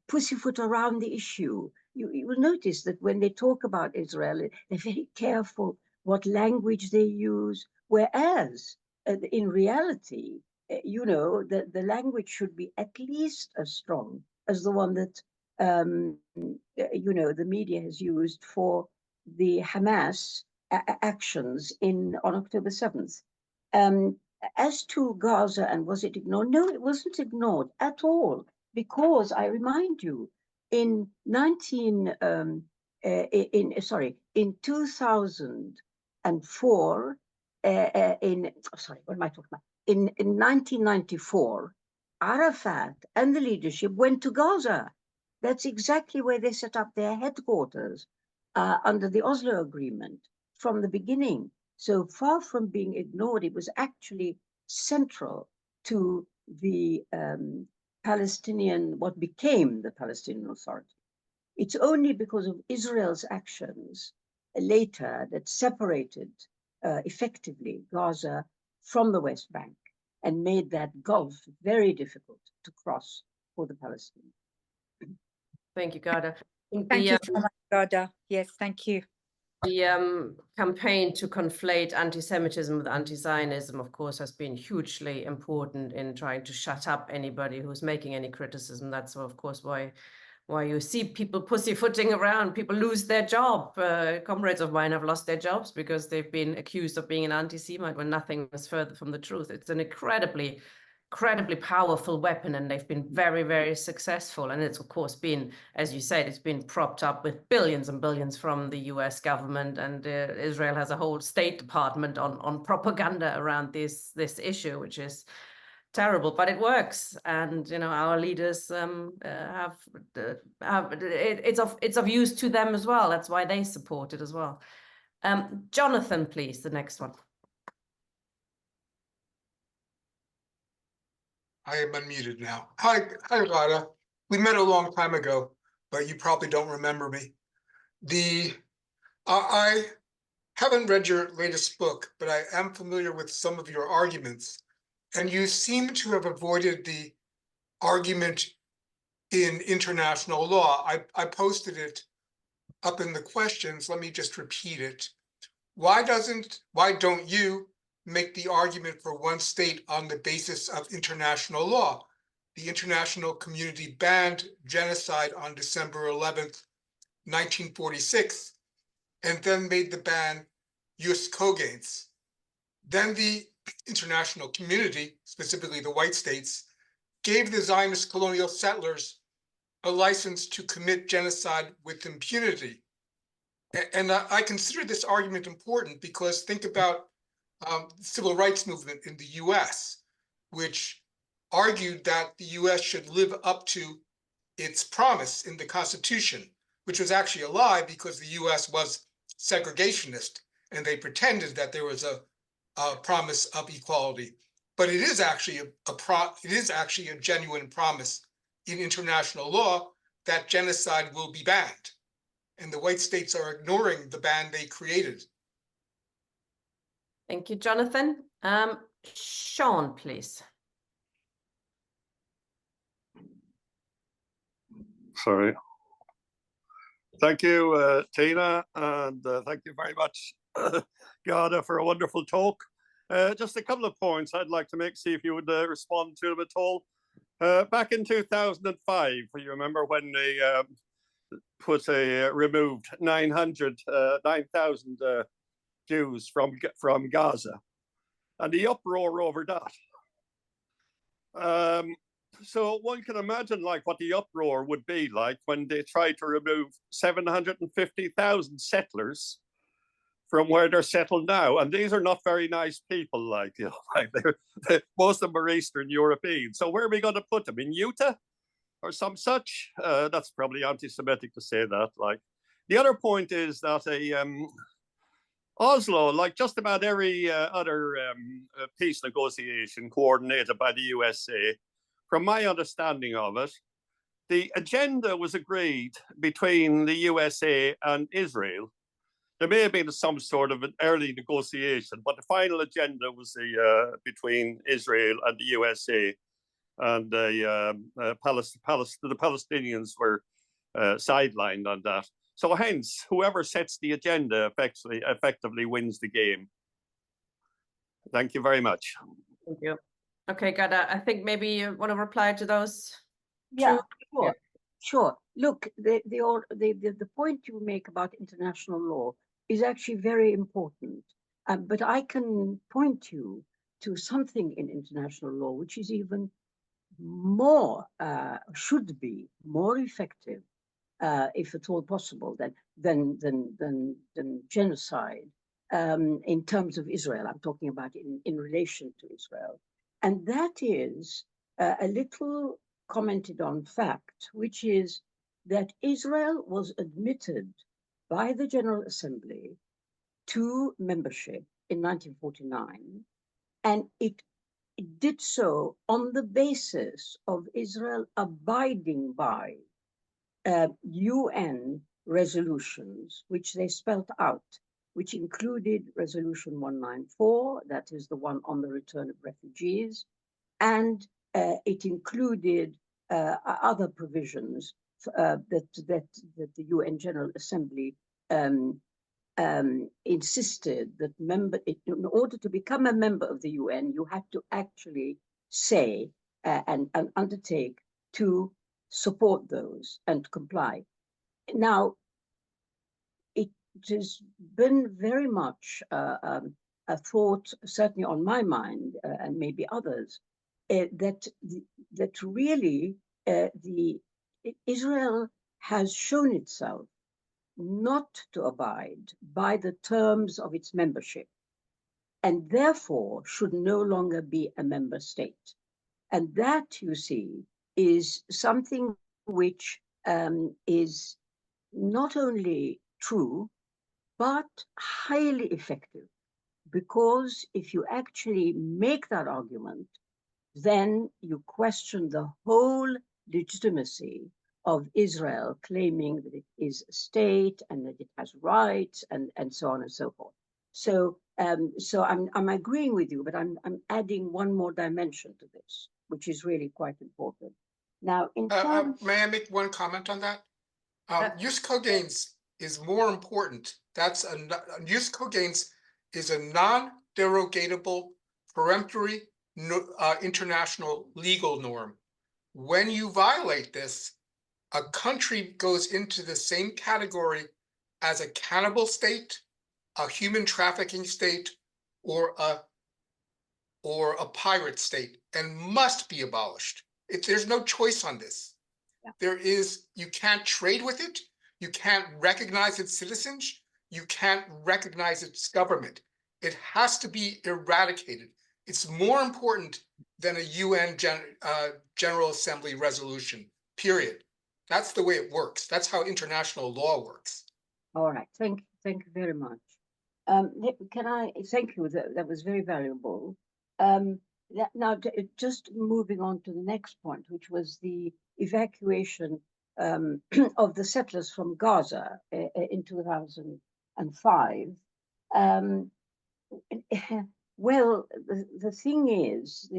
pussyfoot around the issue. You will notice that when they talk about Israel, they're very careful what language they use, whereas in reality, you know, the language should be at least as strong as the one that, you know, the media has used for the Hamas actions on October 7th. As to Gaza and was it ignored? No, it wasn't ignored at all, because I remind you, in 2004, what am I talking about? In 1994, Arafat and the leadership went to Gaza. That's exactly where they set up their headquarters under the Oslo Agreement from the beginning. So far from being ignored, it was actually central to the Palestinian, what became the Palestinian Authority. It's only because of Israel's actions later that separated effectively Gaza from the West Bank and made that gulf very difficult to cross for the Palestinians. Thank you, Ghada. Thank you so much, Ghada. Yes, thank you. The campaign to conflate anti-Semitism with anti-Zionism, of course, has been hugely important in trying to shut up anybody who's making any criticism. That's, of course, why you see people pussyfooting around. People lose their job. Comrades of mine have lost their jobs because they've been accused of being an anti-Semite when nothing is further from the truth. It's an incredibly powerful weapon, and they've been very, very successful. And it's, of course, been, as you said, it's been propped up with billions and billions from the US government, and Israel has a whole State Department on propaganda around this issue, which is terrible, but it works. And you know, our leaders it's of use to them as well. That's why they support it as well. Jonathan, please, the next one. I am unmuted now. Hi, Ghada. We met a long time ago, but you probably don't remember me. I haven't read your latest book, but I am familiar with some of your arguments, and you seem to have avoided the argument in international law. I posted it up in the questions. Let me just repeat it. Why don't you make the argument for one state on the basis of international law? The international community banned genocide on December 11th, 1946, and then made the ban jus cogens. Then the international community, specifically the white states, gave the Zionist colonial settlers a license to commit genocide with impunity. And I consider this argument important because think about the civil rights movement in the US, which argued that the US should live up to its promise in the Constitution, which was actually a lie because the US was segregationist, and they pretended that there was a promise of equality. But it is actually a genuine promise in international law that genocide will be banned. And the white states are ignoring the ban they created. Thank you, Jonathan. Sean, please. Sorry. Thank you, Tina, and thank you very much, Ghada, for a wonderful talk. Just a couple of points I'd like to make, see if you would respond to them at all. Back in 2005, you remember when they removed 9,000 Jews from Gaza, and the uproar over that. So one can imagine like what the uproar would be like when they tried to remove 750,000 settlers from where they're settled now. And these are not very nice people, like, you know, like most of them are Eastern European. So where are we going to put them? In Utah or some such? That's probably anti-Semitic to say that. Like, the other point is that Oslo, like just about every other peace negotiation coordinated by the USA, from my understanding of it, the agenda was agreed between the USA and Israel. There may have been some sort of an early negotiation, but the final agenda was between Israel and the USA, and the Palestinians were sidelined on that. So hence, whoever sets the agenda effectively wins the game. Thank you very much. Thank you. Okay, Ghada, I think maybe you want to reply to those. Yeah, two? sure, sure. Look, the point you make about international law is actually very important. But I can point you to something in international law which is even more, should be more effective, if at all possible, than genocide in terms of Israel. I'm talking about in relation to Israel. And that is a little commented on fact, which is that Israel was admitted by the General Assembly to membership in 1949, and it did so on the basis of Israel abiding by UN resolutions, which they spelt out, which included Resolution 194, that is the one on the return of refugees, and it included other provisions that the UN General Assembly insisted that in order to become a member of the UN, you had to actually say and undertake to support those and comply. Now, it has been very much a thought, certainly on my mind, and maybe others, that really Israel has shown itself not to abide by the terms of its membership, and therefore should no longer be a member state. And that, you see, is something which is not only true, but highly effective. Because if you actually make that argument, then you question the whole legitimacy of Israel claiming that it is a state and that it has rights and so on and so forth. So I'm agreeing with you, but I'm adding one more dimension to this, which is really quite important. Now, in terms, may I make one comment on that? Jus cogens is more important. Jus cogens is a non-derogatable, peremptory international legal norm. When you violate this, a country goes into the same category as a cannibal state, a human trafficking state, or a pirate state, and must be abolished. There's no choice on this. Yeah. You can't trade with it. You can't recognize its citizens. You can't recognize its government. It has to be eradicated. It's more important than a UN General Assembly resolution, period. That's the way it works. That's how international law works. All right, thank you very much. Can I thank you? That was very valuable. Now, just moving on to the next point, which was the evacuation of the settlers from Gaza in 2005. Well, the thing is,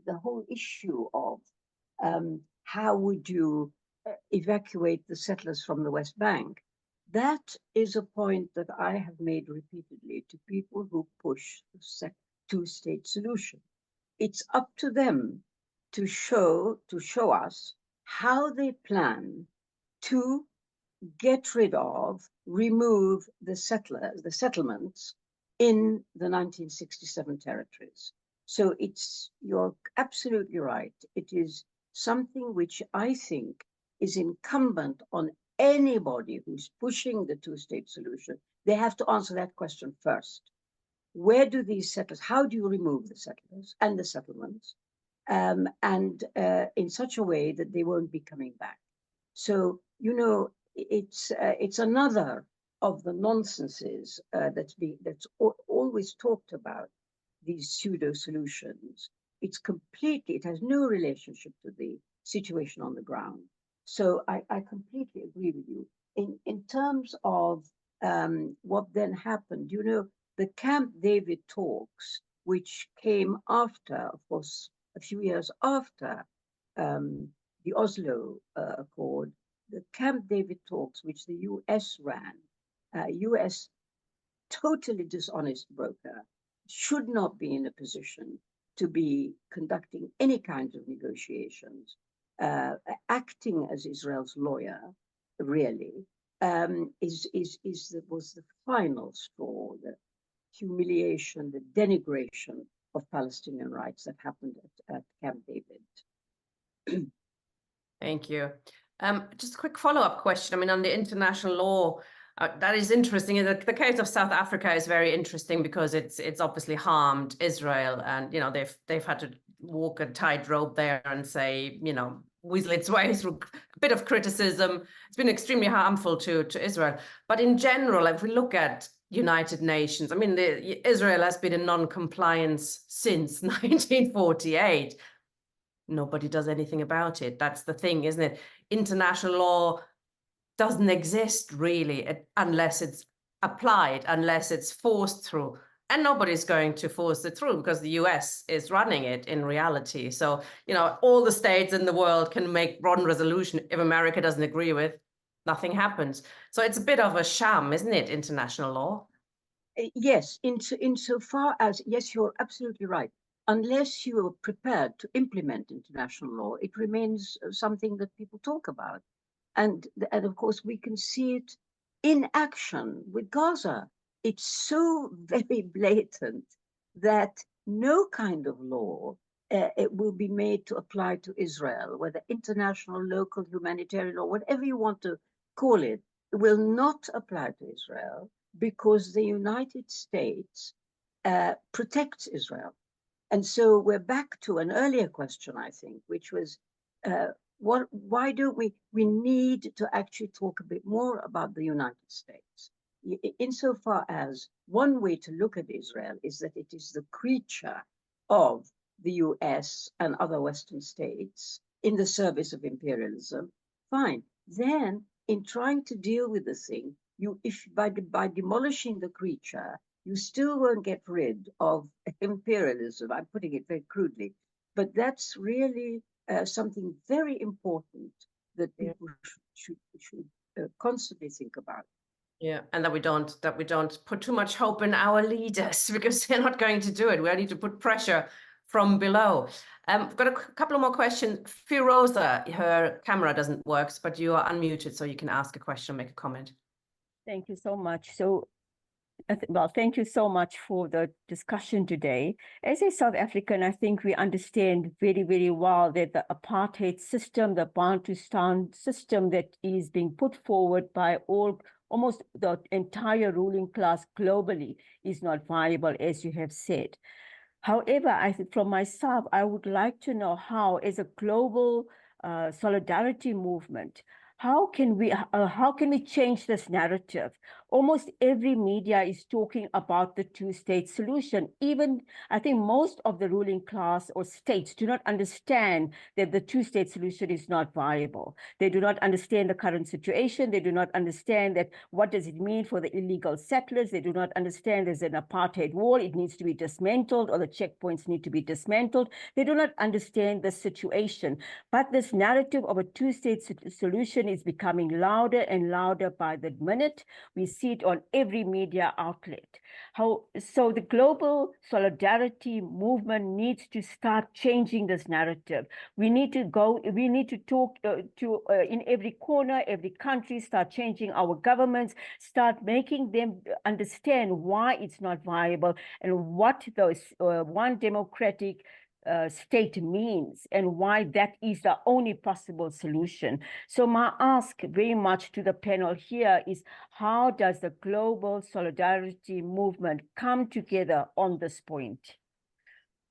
the whole issue of how would you evacuate the settlers from the West Bank, that is a point that I have made repeatedly to people who push the two-state solution. It's up to them to show us how they plan to get rid of, remove the settlements in the 1967 territories. So you're absolutely right. It is something which I think is incumbent on anybody who's pushing the two-state solution. They have to answer that question first. Where do these settlers, how do you remove the settlers and the settlements, in such a way that they won't be coming back? So, you know, it's another of the nonsenses that's always talked about, these pseudo solutions. It has no relationship to the situation on the ground. So I completely agree with you. In terms of what then happened, you know, the Camp David talks, which came after, of course, a few years after the Oslo Accord, the Camp David talks, which the US ran, US totally dishonest broker, should not be in a position to be conducting any kind of negotiations, acting as Israel's lawyer, really, was the final straw, the humiliation, the denigration of Palestinian rights that happened at Camp David. Thank you. Just a quick follow-up question. I mean, on the international law, that is interesting. The case of South Africa is very interesting because it's obviously harmed Israel, and you know they've had to walk a tightrope there and say, you know, weasel its way through a bit of criticism. It's been extremely harmful to Israel. But in general, if we look at United Nations, I mean, Israel has been in non-compliance since 1948. Nobody does anything about it. That's the thing, isn't it? International law doesn't exist really unless it's applied, unless it's forced through. And nobody's going to force it through because the US is running it in reality. So, you know, all the states in the world can make one resolution. If America doesn't agree with, nothing happens. So it's a bit of a sham, isn't it, international law? Yes, insofar as, yes, you're absolutely right. Unless you are prepared to implement international law, it remains something that people talk about. And of course, we can see it in action with Gaza. It's so very blatant that no kind of law it will be made to apply to Israel, whether international, local, humanitarian, or whatever you want to call it, will not apply to Israel because the United States protects Israel. And so we're back to an earlier question, I think, which was, why don't we need to actually talk a bit more about the United States? Insofar as one way to look at Israel is that it is the creature of the US and other Western states in the service of imperialism, fine. Then in trying to deal with the thing, if by demolishing the creature, you still won't get rid of imperialism. I'm putting it very crudely, but that's really something very important that people should constantly think about. Yeah, and that we don't put too much hope in our leaders because they're not going to do it. We need to put pressure from below. I've got a couple of more questions. Firoza, her camera doesn't work, but you are unmuted, so you can ask a question, make a comment. Thank you so much. So, well, thank you so much for the discussion today. As a South African, I think we understand very, very well that the apartheid system, the Bantustan system that is being put forward by almost the entire ruling class globally is not viable, as you have said. However, I think from myself, I would like to know how, as a global solidarity movement, how can we change this narrative? Almost every media is talking about the two-state solution. Even I think most of the ruling class or states do not understand that the two-state solution is not viable. They do not understand the current situation. They do not understand that what does it mean for the illegal settlers. They do not understand there's an apartheid wall. It needs to be dismantled, or the checkpoints need to be dismantled. They do not understand the situation. But this narrative of a two-state solution is becoming louder and louder by the minute. We see it on every media outlet. So the global solidarity movement needs to start changing this narrative. We need to talk in every corner, every country, start changing our governments, start making them understand why it's not viable and what those one democratic state means and why that is the only possible solution. So my ask very much to the panel here is, how does the global solidarity movement come together on this point?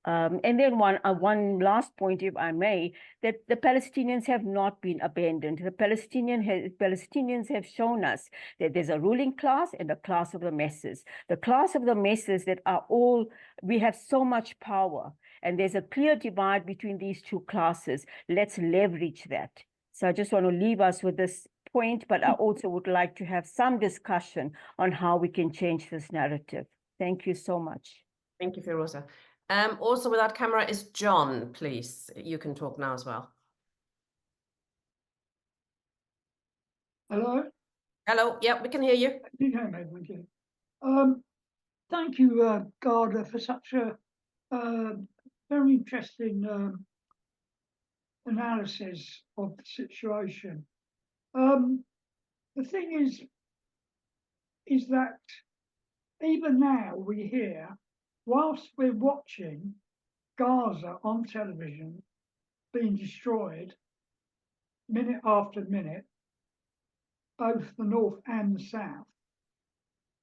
And then one last point, if I may, that the Palestinians have not been abandoned. The Palestinians have shown us that there's a ruling class and a class of the masses. The class of the masses that are all, we have so much power, and there's a clear divide between these two classes. Let's leverage that. So I just want to leave us with this point, but I also would like to have some discussion on how we can change this narrative. Thank you so much. Thank you, Firoza. Also without camera is John, please. You can talk now as well. Hello? Hello, yeah, we can hear you. You can, thank you. Thank you, Ghada, for such a very interesting analysis of the situation. The thing is that even now we hear, whilst we're watching Gaza on television being destroyed minute after minute, both the north and the south,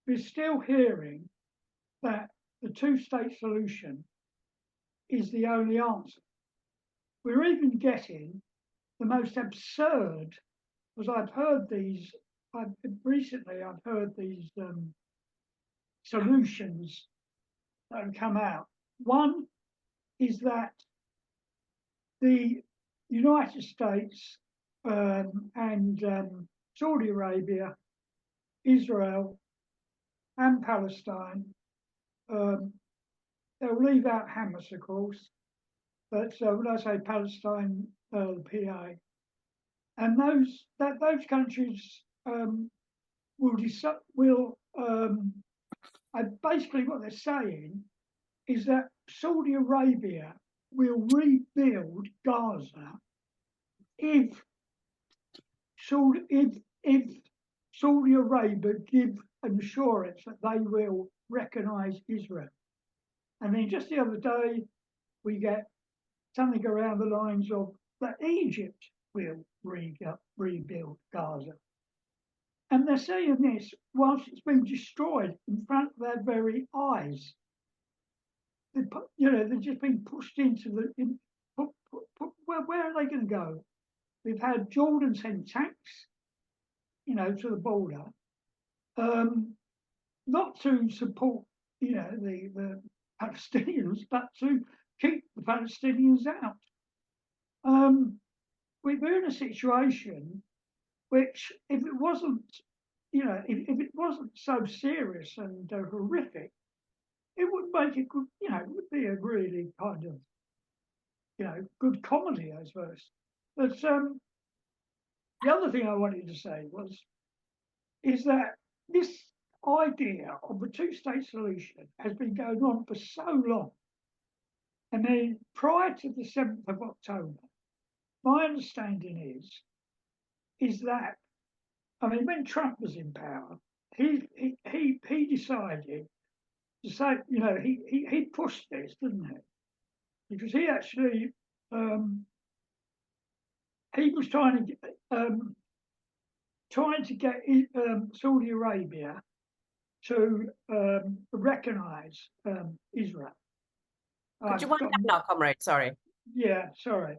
we're still hearing that the two-state solution is the only answer. We're even getting the most absurd, because I've heard these solutions that have come out. One is that the United States and Saudi Arabia, Israel, and Palestine, they'll leave out Hamas, of course, but when I say Palestine, PA, and those countries will basically what they're saying is that Saudi Arabia will rebuild Gaza if Saudi Arabia give an assurance that they will recognise Israel. And then just the other day, we get something around the lines of that Egypt will rebuild Gaza. And they're saying this whilst it's been destroyed in front of their very eyes. They're just being pushed into the. Where are they going to go? We've had Jordan send tanks, to the border, not to support, the Palestinians, but to keep the Palestinians out. We're in a situation which, if it wasn't, if it wasn't so serious and horrific, it would make it good, it would be a really kind of, good comedy, I suppose. But the other thing I wanted to say is that this idea of a two-state solution has been going on for so long. And then prior to the 7th of October, my understanding is that, when Trump was in power, he decided to say, he pushed this, didn't he? Because he actually, he was trying to get Saudi Arabia to recognise Israel. Could you wind up now, comrade? Sorry. Yeah, sorry.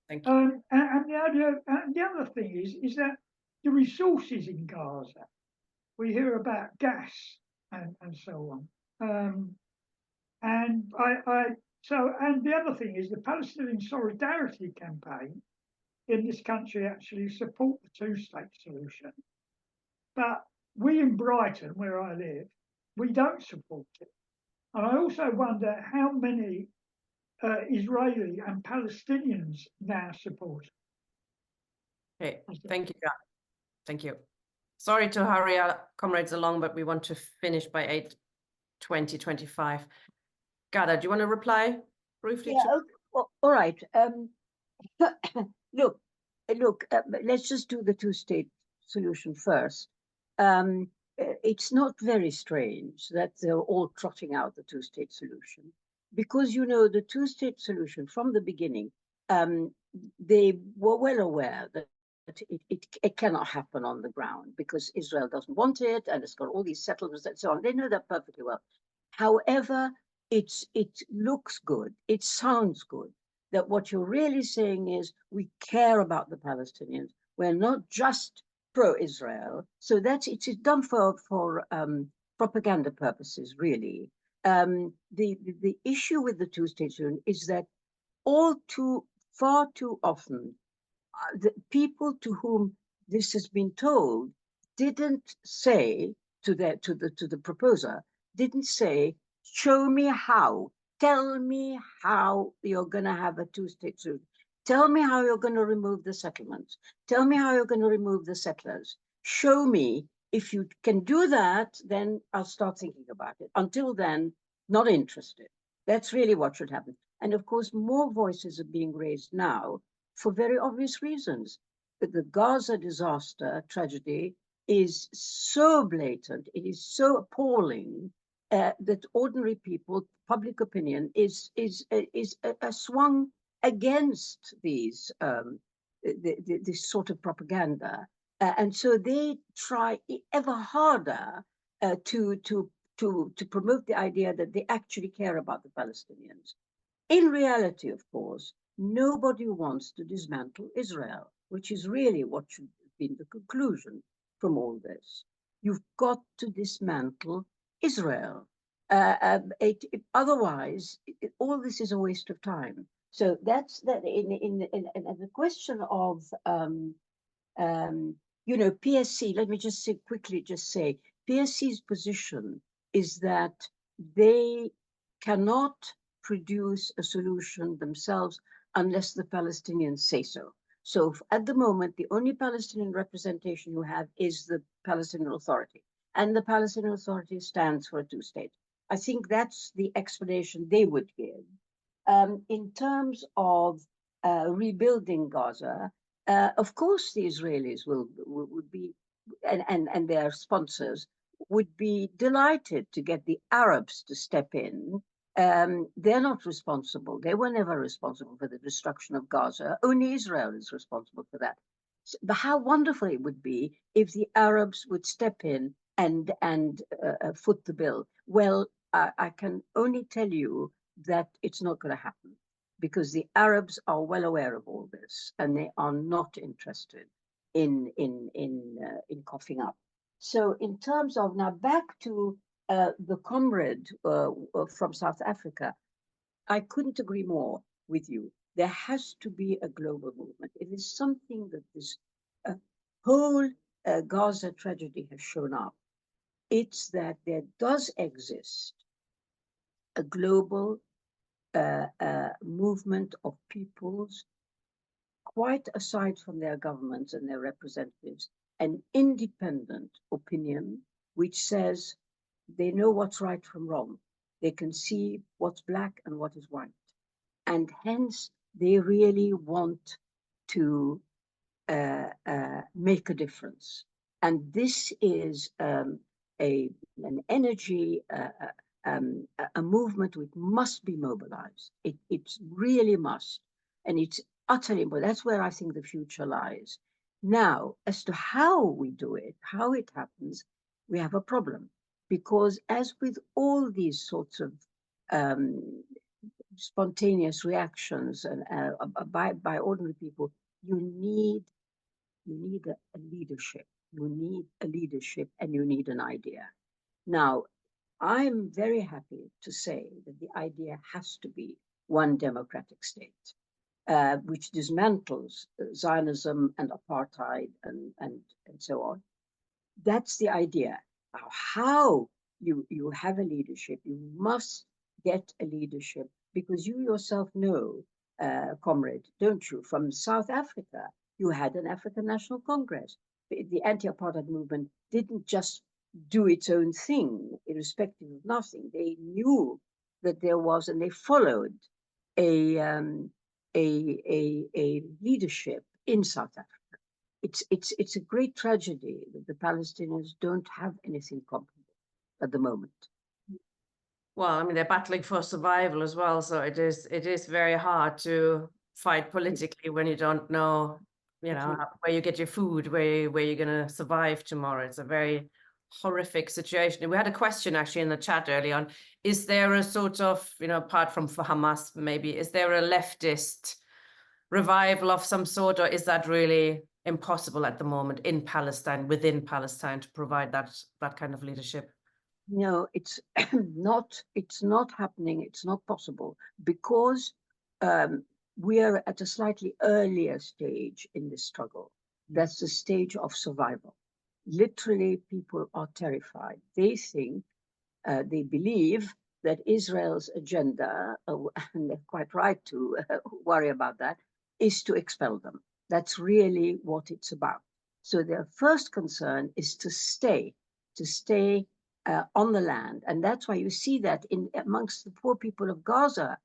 Thank you. And the other thing is that the resources in Gaza. We hear about gas and so on. And the other thing is the Palestinian Solidarity Campaign in this country actually support the two-state solution. But we in Brighton, where I live, we don't support it. And I also wonder how many Israeli and Palestinians now support it. Okay, thank you, Ghada. Thank you. Sorry to hurry our comrades along, but we want to finish by 8:20:25. Ghada, do you want to reply briefly? Yeah, okay. All right. Look, let's just do the two-state solution first. It's not very strange that they're all trotting out the two-state solution, because, you know, the two-state solution from the beginning, they were well aware that it cannot happen on the ground because Israel doesn't want it, and it's got all these settlements and so on. They know that perfectly well. However, it looks good, it sounds good, that what you're really saying is we care about the Palestinians. We're not just pro-Israel. So it's done for propaganda purposes, really. The issue with the two-state solution is that far too often, the people to whom this has been told didn't say to the proposer, didn't say, show me how, tell me how you're going to have a two-state solution. Tell me how you're going to remove the settlements. Tell me how you're going to remove the settlers. Show me. If you can do that, then I'll start thinking about it. Until then, not interested. That's really what should happen. And of course, more voices are being raised now for very obvious reasons. But the Gaza disaster tragedy is so blatant, it is so appalling that ordinary people, public opinion is swung against these this sort of propaganda, and so they try ever harder to promote the idea that they actually care about the Palestinians. In reality, of course, nobody wants to dismantle Israel, which is really what should have been the conclusion from all this. You've got to dismantle Israel. Otherwise, all this is a waste of time. So that's that. In the question of PSC. Let me just quickly say PSC's position is that they cannot produce a solution themselves unless the Palestinians say so. So at the moment, the only Palestinian representation you have is the Palestinian Authority, and the Palestinian Authority stands for a two-state. I think that's the explanation they would give. In terms of rebuilding Gaza, of course, the Israelis would be, and their sponsors would be delighted to get the Arabs to step in. They're not responsible. They were never responsible for the destruction of Gaza. Only Israel is responsible for that. But how wonderful it would be if the Arabs would step in and foot the bill. Well, I can only tell you that it's not going to happen, because the Arabs are well aware of all this, and they are not interested in coughing up. So in terms of, now back to the comrade from South Africa, I couldn't agree more with you. There has to be a global movement. It is something that this whole Gaza tragedy has shown up. It's that there does exist a global movement of peoples, quite aside from their governments and their representatives, an independent opinion which says they know what's right from wrong. They can see what's black and what is white. And hence, they really want to make a difference. And this is an energy, a movement which must be mobilized. It really must. And it's utterly, but that's where I think the future lies. Now, as to how we do it, how it happens, we have a problem. Because as with all these sorts of spontaneous reactions and by ordinary people, you you need a leadership. You need a leadership and you need an idea. Now, I'm very happy to say that the idea has to be one democratic state, which dismantles Zionism and apartheid and so on. That's the idea. Now, how you have a leadership, you must get a leadership, because you yourself know, comrade, don't you, from South Africa, you had an African National Congress. The anti-apartheid movement didn't just do its own thing, irrespective of nothing. They knew that there was, and they followed a leadership in South Africa. It's a great tragedy that the Palestinians don't have anything comparable at the moment. Well, I mean, they're battling for survival as well, so it is very hard to fight politically when you don't know, you know, where you get your food, where you're going to survive tomorrow. It's a very horrific situation. We had a question actually in the chat early on. Is there a sort of, you know, apart from for Hamas, maybe, is there a leftist revival of some sort, or is that really impossible at the moment in Palestine, within Palestine, to provide that kind of leadership? No, it's not happening. It's not possible, because we are at a slightly earlier stage in this struggle. That's the stage of survival. Literally, people are terrified. They think, they believe that Israel's agenda, and they're quite right to worry about that, is to expel them. That's really what it's about. So their first concern is to stay on the land. And that's why you see that amongst the poor people of Gaza,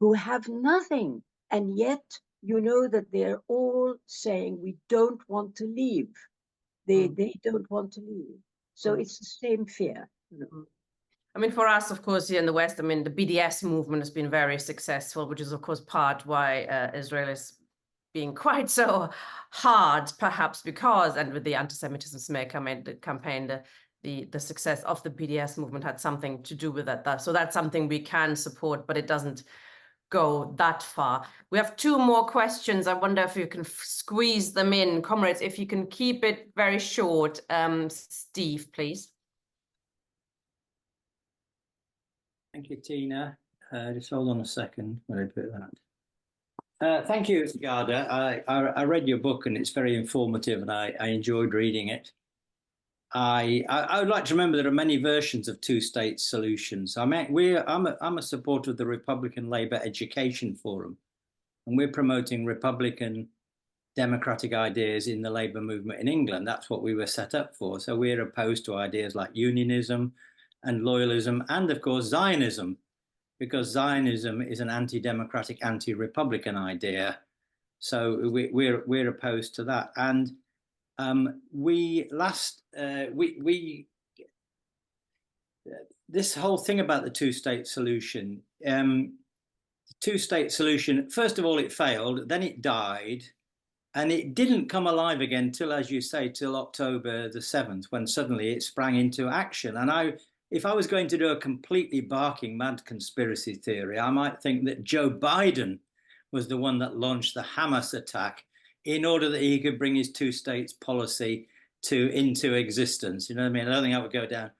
who have nothing. And yet, you know that they're all saying, we don't want to leave. They don't want to leave. So it's the same fear. You know. I mean, for us, of course, here in the West, I mean, the BDS movement has been very successful, which is, of course, part why Israel is being quite so hard, perhaps because, and with the anti-Semitism smear campaign, the success of the BDS movement had something to do with that. So that's something we can support, but it doesn't go that far. We have two more questions. I wonder if you can squeeze them in. Comrades, if you can keep it very short. Steve, please. Thank you, Tina. Just hold on a second when I put that. Thank you, Ghada. I read your book and it's very informative, and I enjoyed reading it. I would like to remember there are many versions of two-state solutions. I'm a supporter of the Republican Labour Education Forum, and we're promoting Republican democratic ideas in the Labour movement in England. That's what we were set up for. So we're opposed to ideas like unionism and loyalism, and of course Zionism, because Zionism is an anti-democratic, anti-Republican idea. So we're opposed to that. And this whole thing about the two-state solution, first of all, it failed, then it died, and it didn't come alive again till, as you say, till October the 7th, when suddenly it sprang into action. And if I was going to do a completely barking mad conspiracy theory, I might think that Joe Biden was the one that launched the Hamas attack in order that he could bring his two-states policy into existence. You know what I mean? I don't think that would go down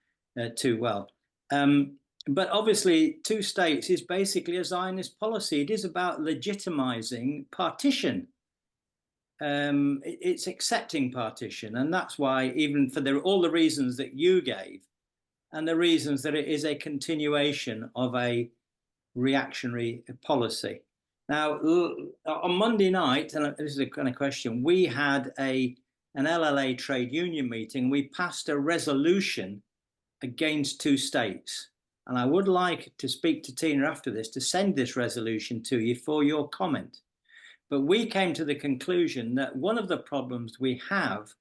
too well. But obviously, two states is basically a Zionist policy. It is about legitimizing partition. It's accepting partition. And that's why, even for all the reasons that you gave, and the reasons that it is a continuation of a reactionary policy. Now, on Monday night, and this is a kind of question, we had an LLA trade union meeting. We passed a resolution against two states. And I would like to speak to Tina after this to send this resolution to you for your comment. But we came to the conclusion that one of the problems we have,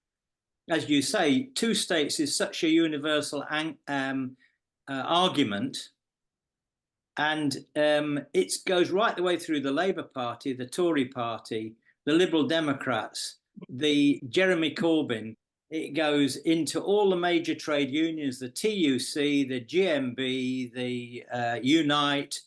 as you say, two states is such a universal argument. And it goes right the way through the Labour Party, the Tory Party, the Liberal Democrats, the Jeremy Corbyn. It goes into all the major trade unions, the TUC, the GMB, the Unite,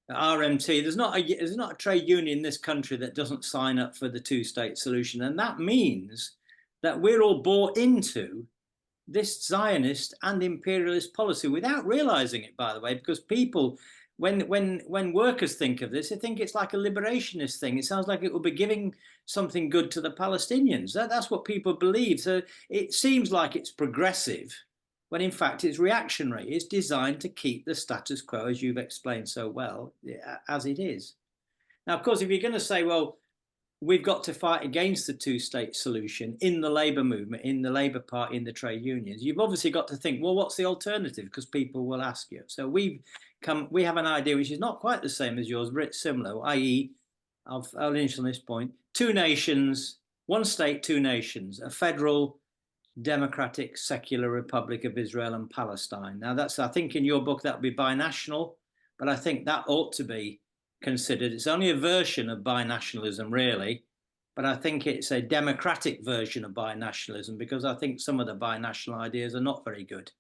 the RMT. There's not a trade union in this country that doesn't sign up for the two-state solution. And that means that we're all bought into this Zionist and imperialist policy without realizing it, by the way, because people, when workers think of this, they think it's like a liberationist thing. It sounds like it will be giving something good to the Palestinians. That's what people believe. So it seems like it's progressive, when in fact it's reactionary. It's designed to keep the status quo, as you've explained so well, as it is. Now, of course, if you're going to say, well, we've got to fight against the two-state solution in the labour movement, in the Labour Party, in the trade unions, you've obviously got to think, well, what's the alternative? Because people will ask you. So we have an idea which is not quite the same as yours, but it's similar, i.e., I'll finish on this point, 2 nations, 1 state, 2 nations, a federal, democratic, secular Republic of Israel and Palestine. Now, that's, I think in your book, that would be binational, but I think that ought to be considered. It's only a version of binationalism, really, but I think it's a democratic version of binationalism, because I think some of the binational ideas are not very good.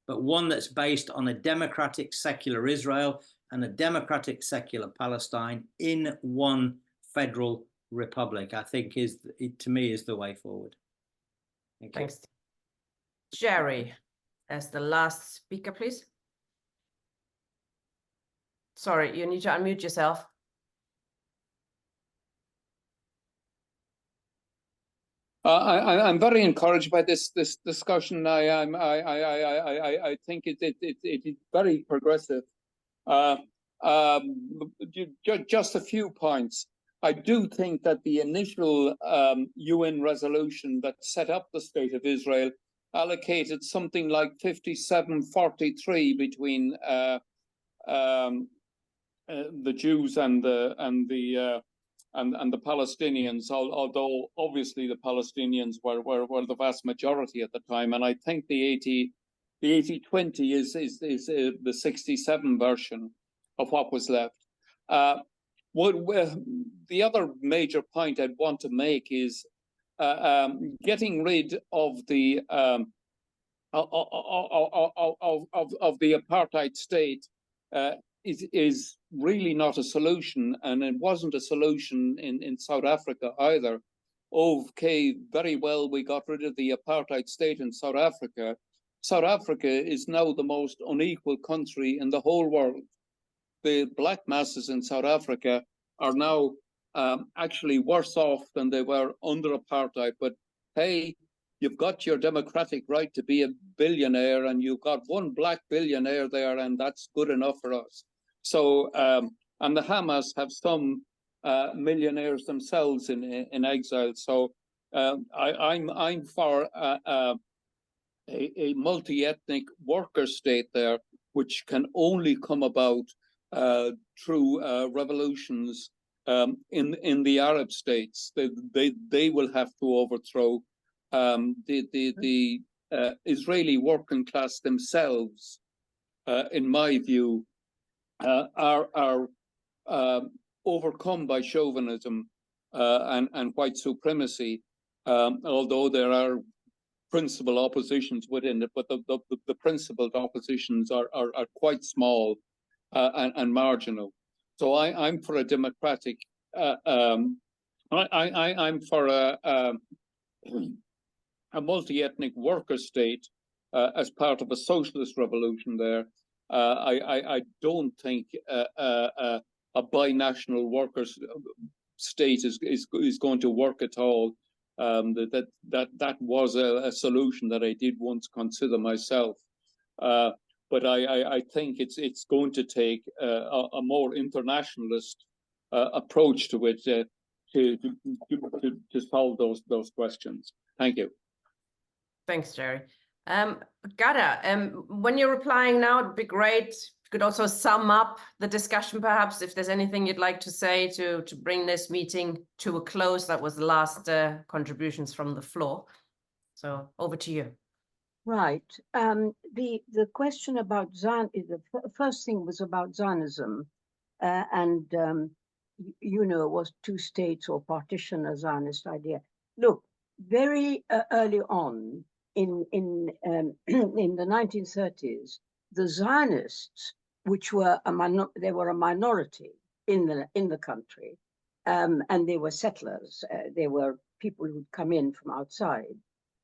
But one that's based on a democratic secular Israel and a democratic secular Palestine in one federal republic, I think to me is the way forward. Thanks. Jerry, as the last speaker, please. Sorry, you need to unmute yourself. I'm very encouraged by this discussion. I think it is very progressive. Just a few points. I do think that the initial UN resolution that set up the State of Israel allocated something like 57-43 between the Jews and the Palestinians, although obviously the Palestinians were the vast majority at the time. And I think the 80-20 is the 67 version of what was left. The other major point I'd want to make is getting rid of the apartheid state is really not a solution, and it wasn't a solution in South Africa either. Okay, very well, we got rid of the apartheid state in South Africa. South Africa is now the most unequal country in the whole world. The black masses in South Africa are now actually worse off than they were under apartheid. But hey, you've got your democratic right to be a billionaire, and you've got 1 black billionaire there, and that's good enough for us. So, and the Hamas have some millionaires themselves in exile. So, I'm for a multi-ethnic worker state there, which can only come about through revolutions in the Arab states. They will have to overthrow the Israeli working class themselves. In my view, are overcome by chauvinism and white supremacy, although there are principal oppositions within it, but the principal oppositions are quite small and marginal. So I'm for a democratic. I'm for a multi-ethnic worker state as part of a socialist revolution there. I don't think a binational workers state is going to work at all. That was a solution that I did once consider myself, but I think it's going to take a more internationalist approach to it to solve those questions. Thank you. Thanks, Jerry. Ghada, when you're replying now, it'd be great. You could also sum up the discussion, perhaps, if there's anything you'd like to say to bring this meeting to a close. That was the last contributions from the floor. So over to you. Right. The question about Zion, the first thing was about Zionism, and it was 2 states or partition, a Zionist idea. Look, very early on in the 1930s, the Zionists, which were they were a minority in the country, and they were settlers. They were people who'd come in from outside.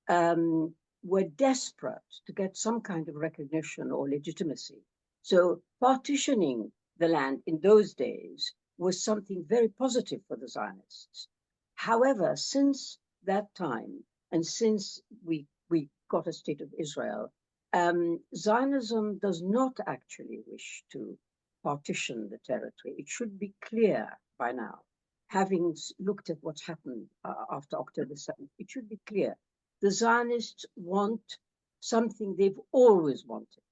were desperate to get some kind of recognition or legitimacy. So partitioning the land in those days was something very positive for the Zionists. However, since that time, and since we got a state of Israel, Zionism does not actually wish to partition the territory. It should be clear by now, having looked at what's happened after October 7th, it should be clear. The Zionists want something they've always wanted,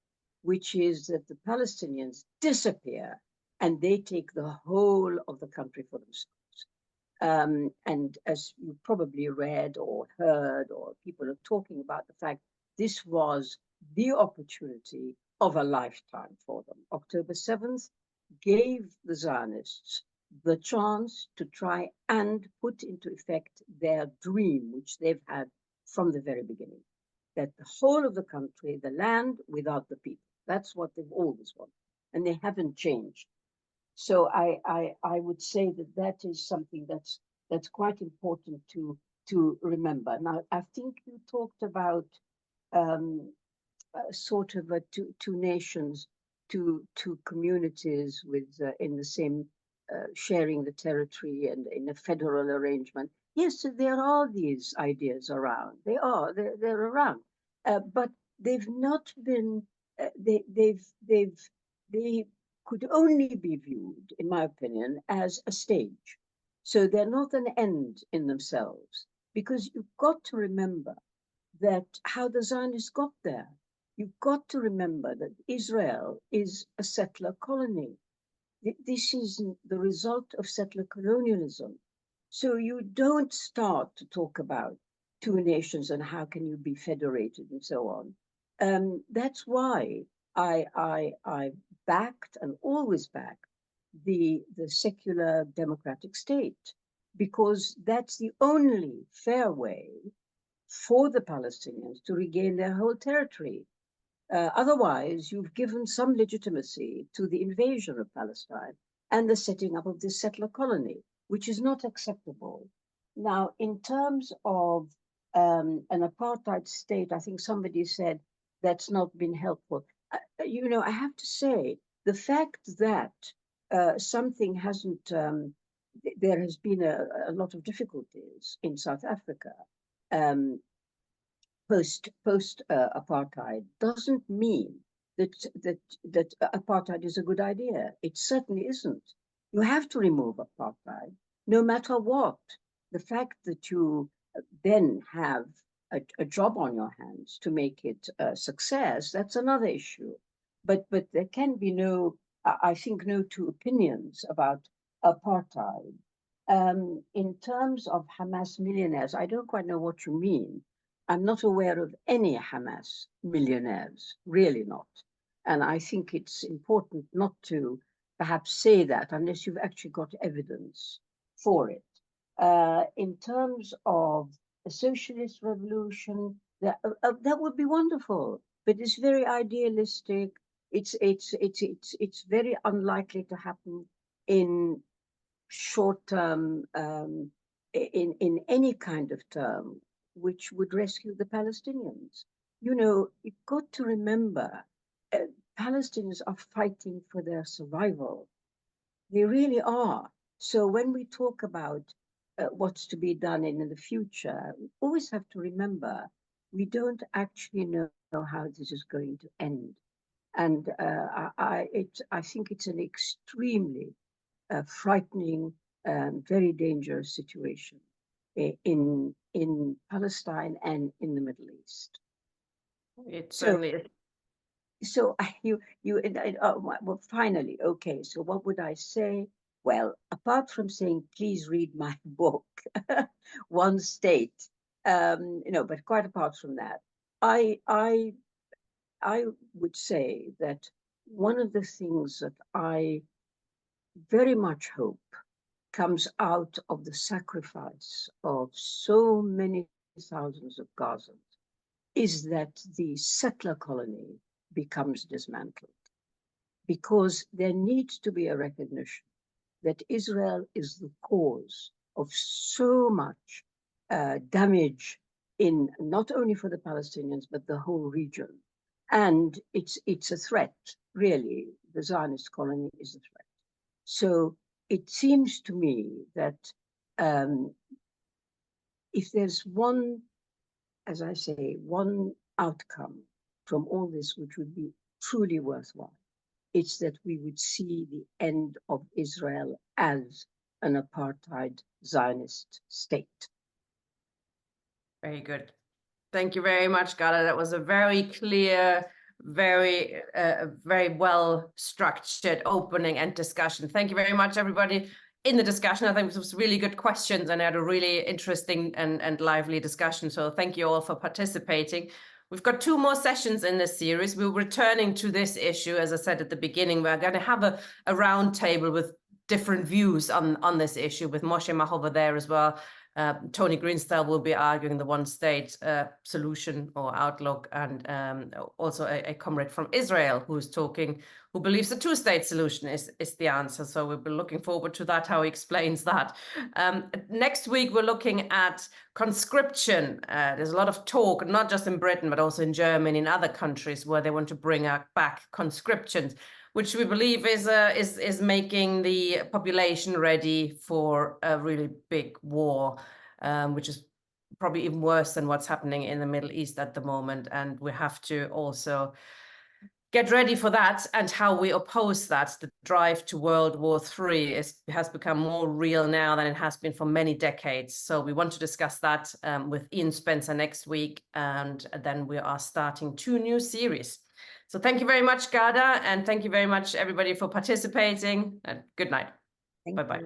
which is that the Palestinians disappear and they take the whole of the country for themselves. And as you probably read or heard, or people are talking about the fact, this was the opportunity of a lifetime for them. October 7th gave the Zionists the chance to try and put into effect their dream, which they've had from the very beginning, that the whole of the country, the land without the people, that's what they've always wanted, and they haven't changed. So I would say that that is something that's quite important to remember. Now, I think you talked about sort of two nations, two communities with in the same sharing the territory and in a federal arrangement. Yes, there are these ideas around. They're around, but they've not been. They could only be viewed, in my opinion, as a stage. So they're not an end in themselves, because you've got to remember that how the Zionists got there. You've got to remember that Israel is a settler colony. This is the result of settler colonialism. So you don't start to talk about two nations and how can you be federated and so on. That's why I backed and always backed the secular democratic state, because that's the only fair way for the Palestinians to regain their whole territory. Otherwise, you've given some legitimacy to the invasion of Palestine and the setting up of this settler colony, which is not acceptable. Now, in terms of an apartheid state, I think somebody said that's not been helpful. You know, I have to say, the fact that something hasn't, there has been a lot of difficulties in South Africa post apartheid doesn't mean that apartheid is a good idea. It certainly isn't. You have to remove apartheid, no matter what. The fact that you then have a job on your hands to make it a success, that's another issue. But there can be no, I think, no two opinions about apartheid. In terms of Hamas millionaires, I don't quite know what you mean. I'm not aware of any Hamas millionaires, really not. And I think it's important not to perhaps say that unless you've actually got evidence for it. In terms of a socialist revolution, that would be wonderful, but it's very idealistic. It's very unlikely to happen in short term, in any kind of term, which would rescue the Palestinians. You know, you've got to remember, Palestinians are fighting for their survival. They really are. So when we talk about what's to be done in the future, we always have to remember we don't actually know how this is going to end. And I think it's an extremely frightening, very dangerous situation in Palestine and in the Middle East. It certainly is. So well, finally, okay, so what would I say? Well, apart from saying, please read my book, One State, but quite apart from that, I would say that one of the things that I very much hope comes out of the sacrifice of so many thousands of Gazans is that the settler colony becomes dismantled, because there needs to be a recognition that Israel is the cause of so much damage in not only for the Palestinians, but the whole region. And it's a threat, really. The Zionist colony is a threat. So it seems to me that if there's one, as I say, one outcome from all this, which would be truly worthwhile, it's that we would see the end of Israel as an apartheid Zionist state. Very good. Thank you very much, Ghada. That was a very clear, very well structured opening and discussion. Thank you very much, everybody in the discussion. I think it was really good questions and I had a really interesting and lively discussion. So thank you all for participating. We've got 2 more sessions in this series. We're returning to this issue. As I said at the beginning, we're going to have a round table with different views on this issue, with Moshe Mahova there as well. Tony Greenstyle will be arguing the one-state solution or outlook, and also a comrade from Israel who believes the 2-state solution is the answer. So we'll be looking forward to that, how he explains that. Next week, we're looking at conscription. There's a lot of talk, not just in Britain, but also in Germany and other countries where they want to bring back conscription, which we believe is making the population ready for a really big war, which is probably even worse than what's happening in the Middle East at the moment. And we have to also get ready for that and how we oppose that. The drive to World War III has become more real now than it has been for many decades. So we want to discuss that with Ian Spencer next week. And then we are starting 2 new series. So thank you very much, Ghada, and thank you very much, everybody, for participating. And good night. Bye-bye.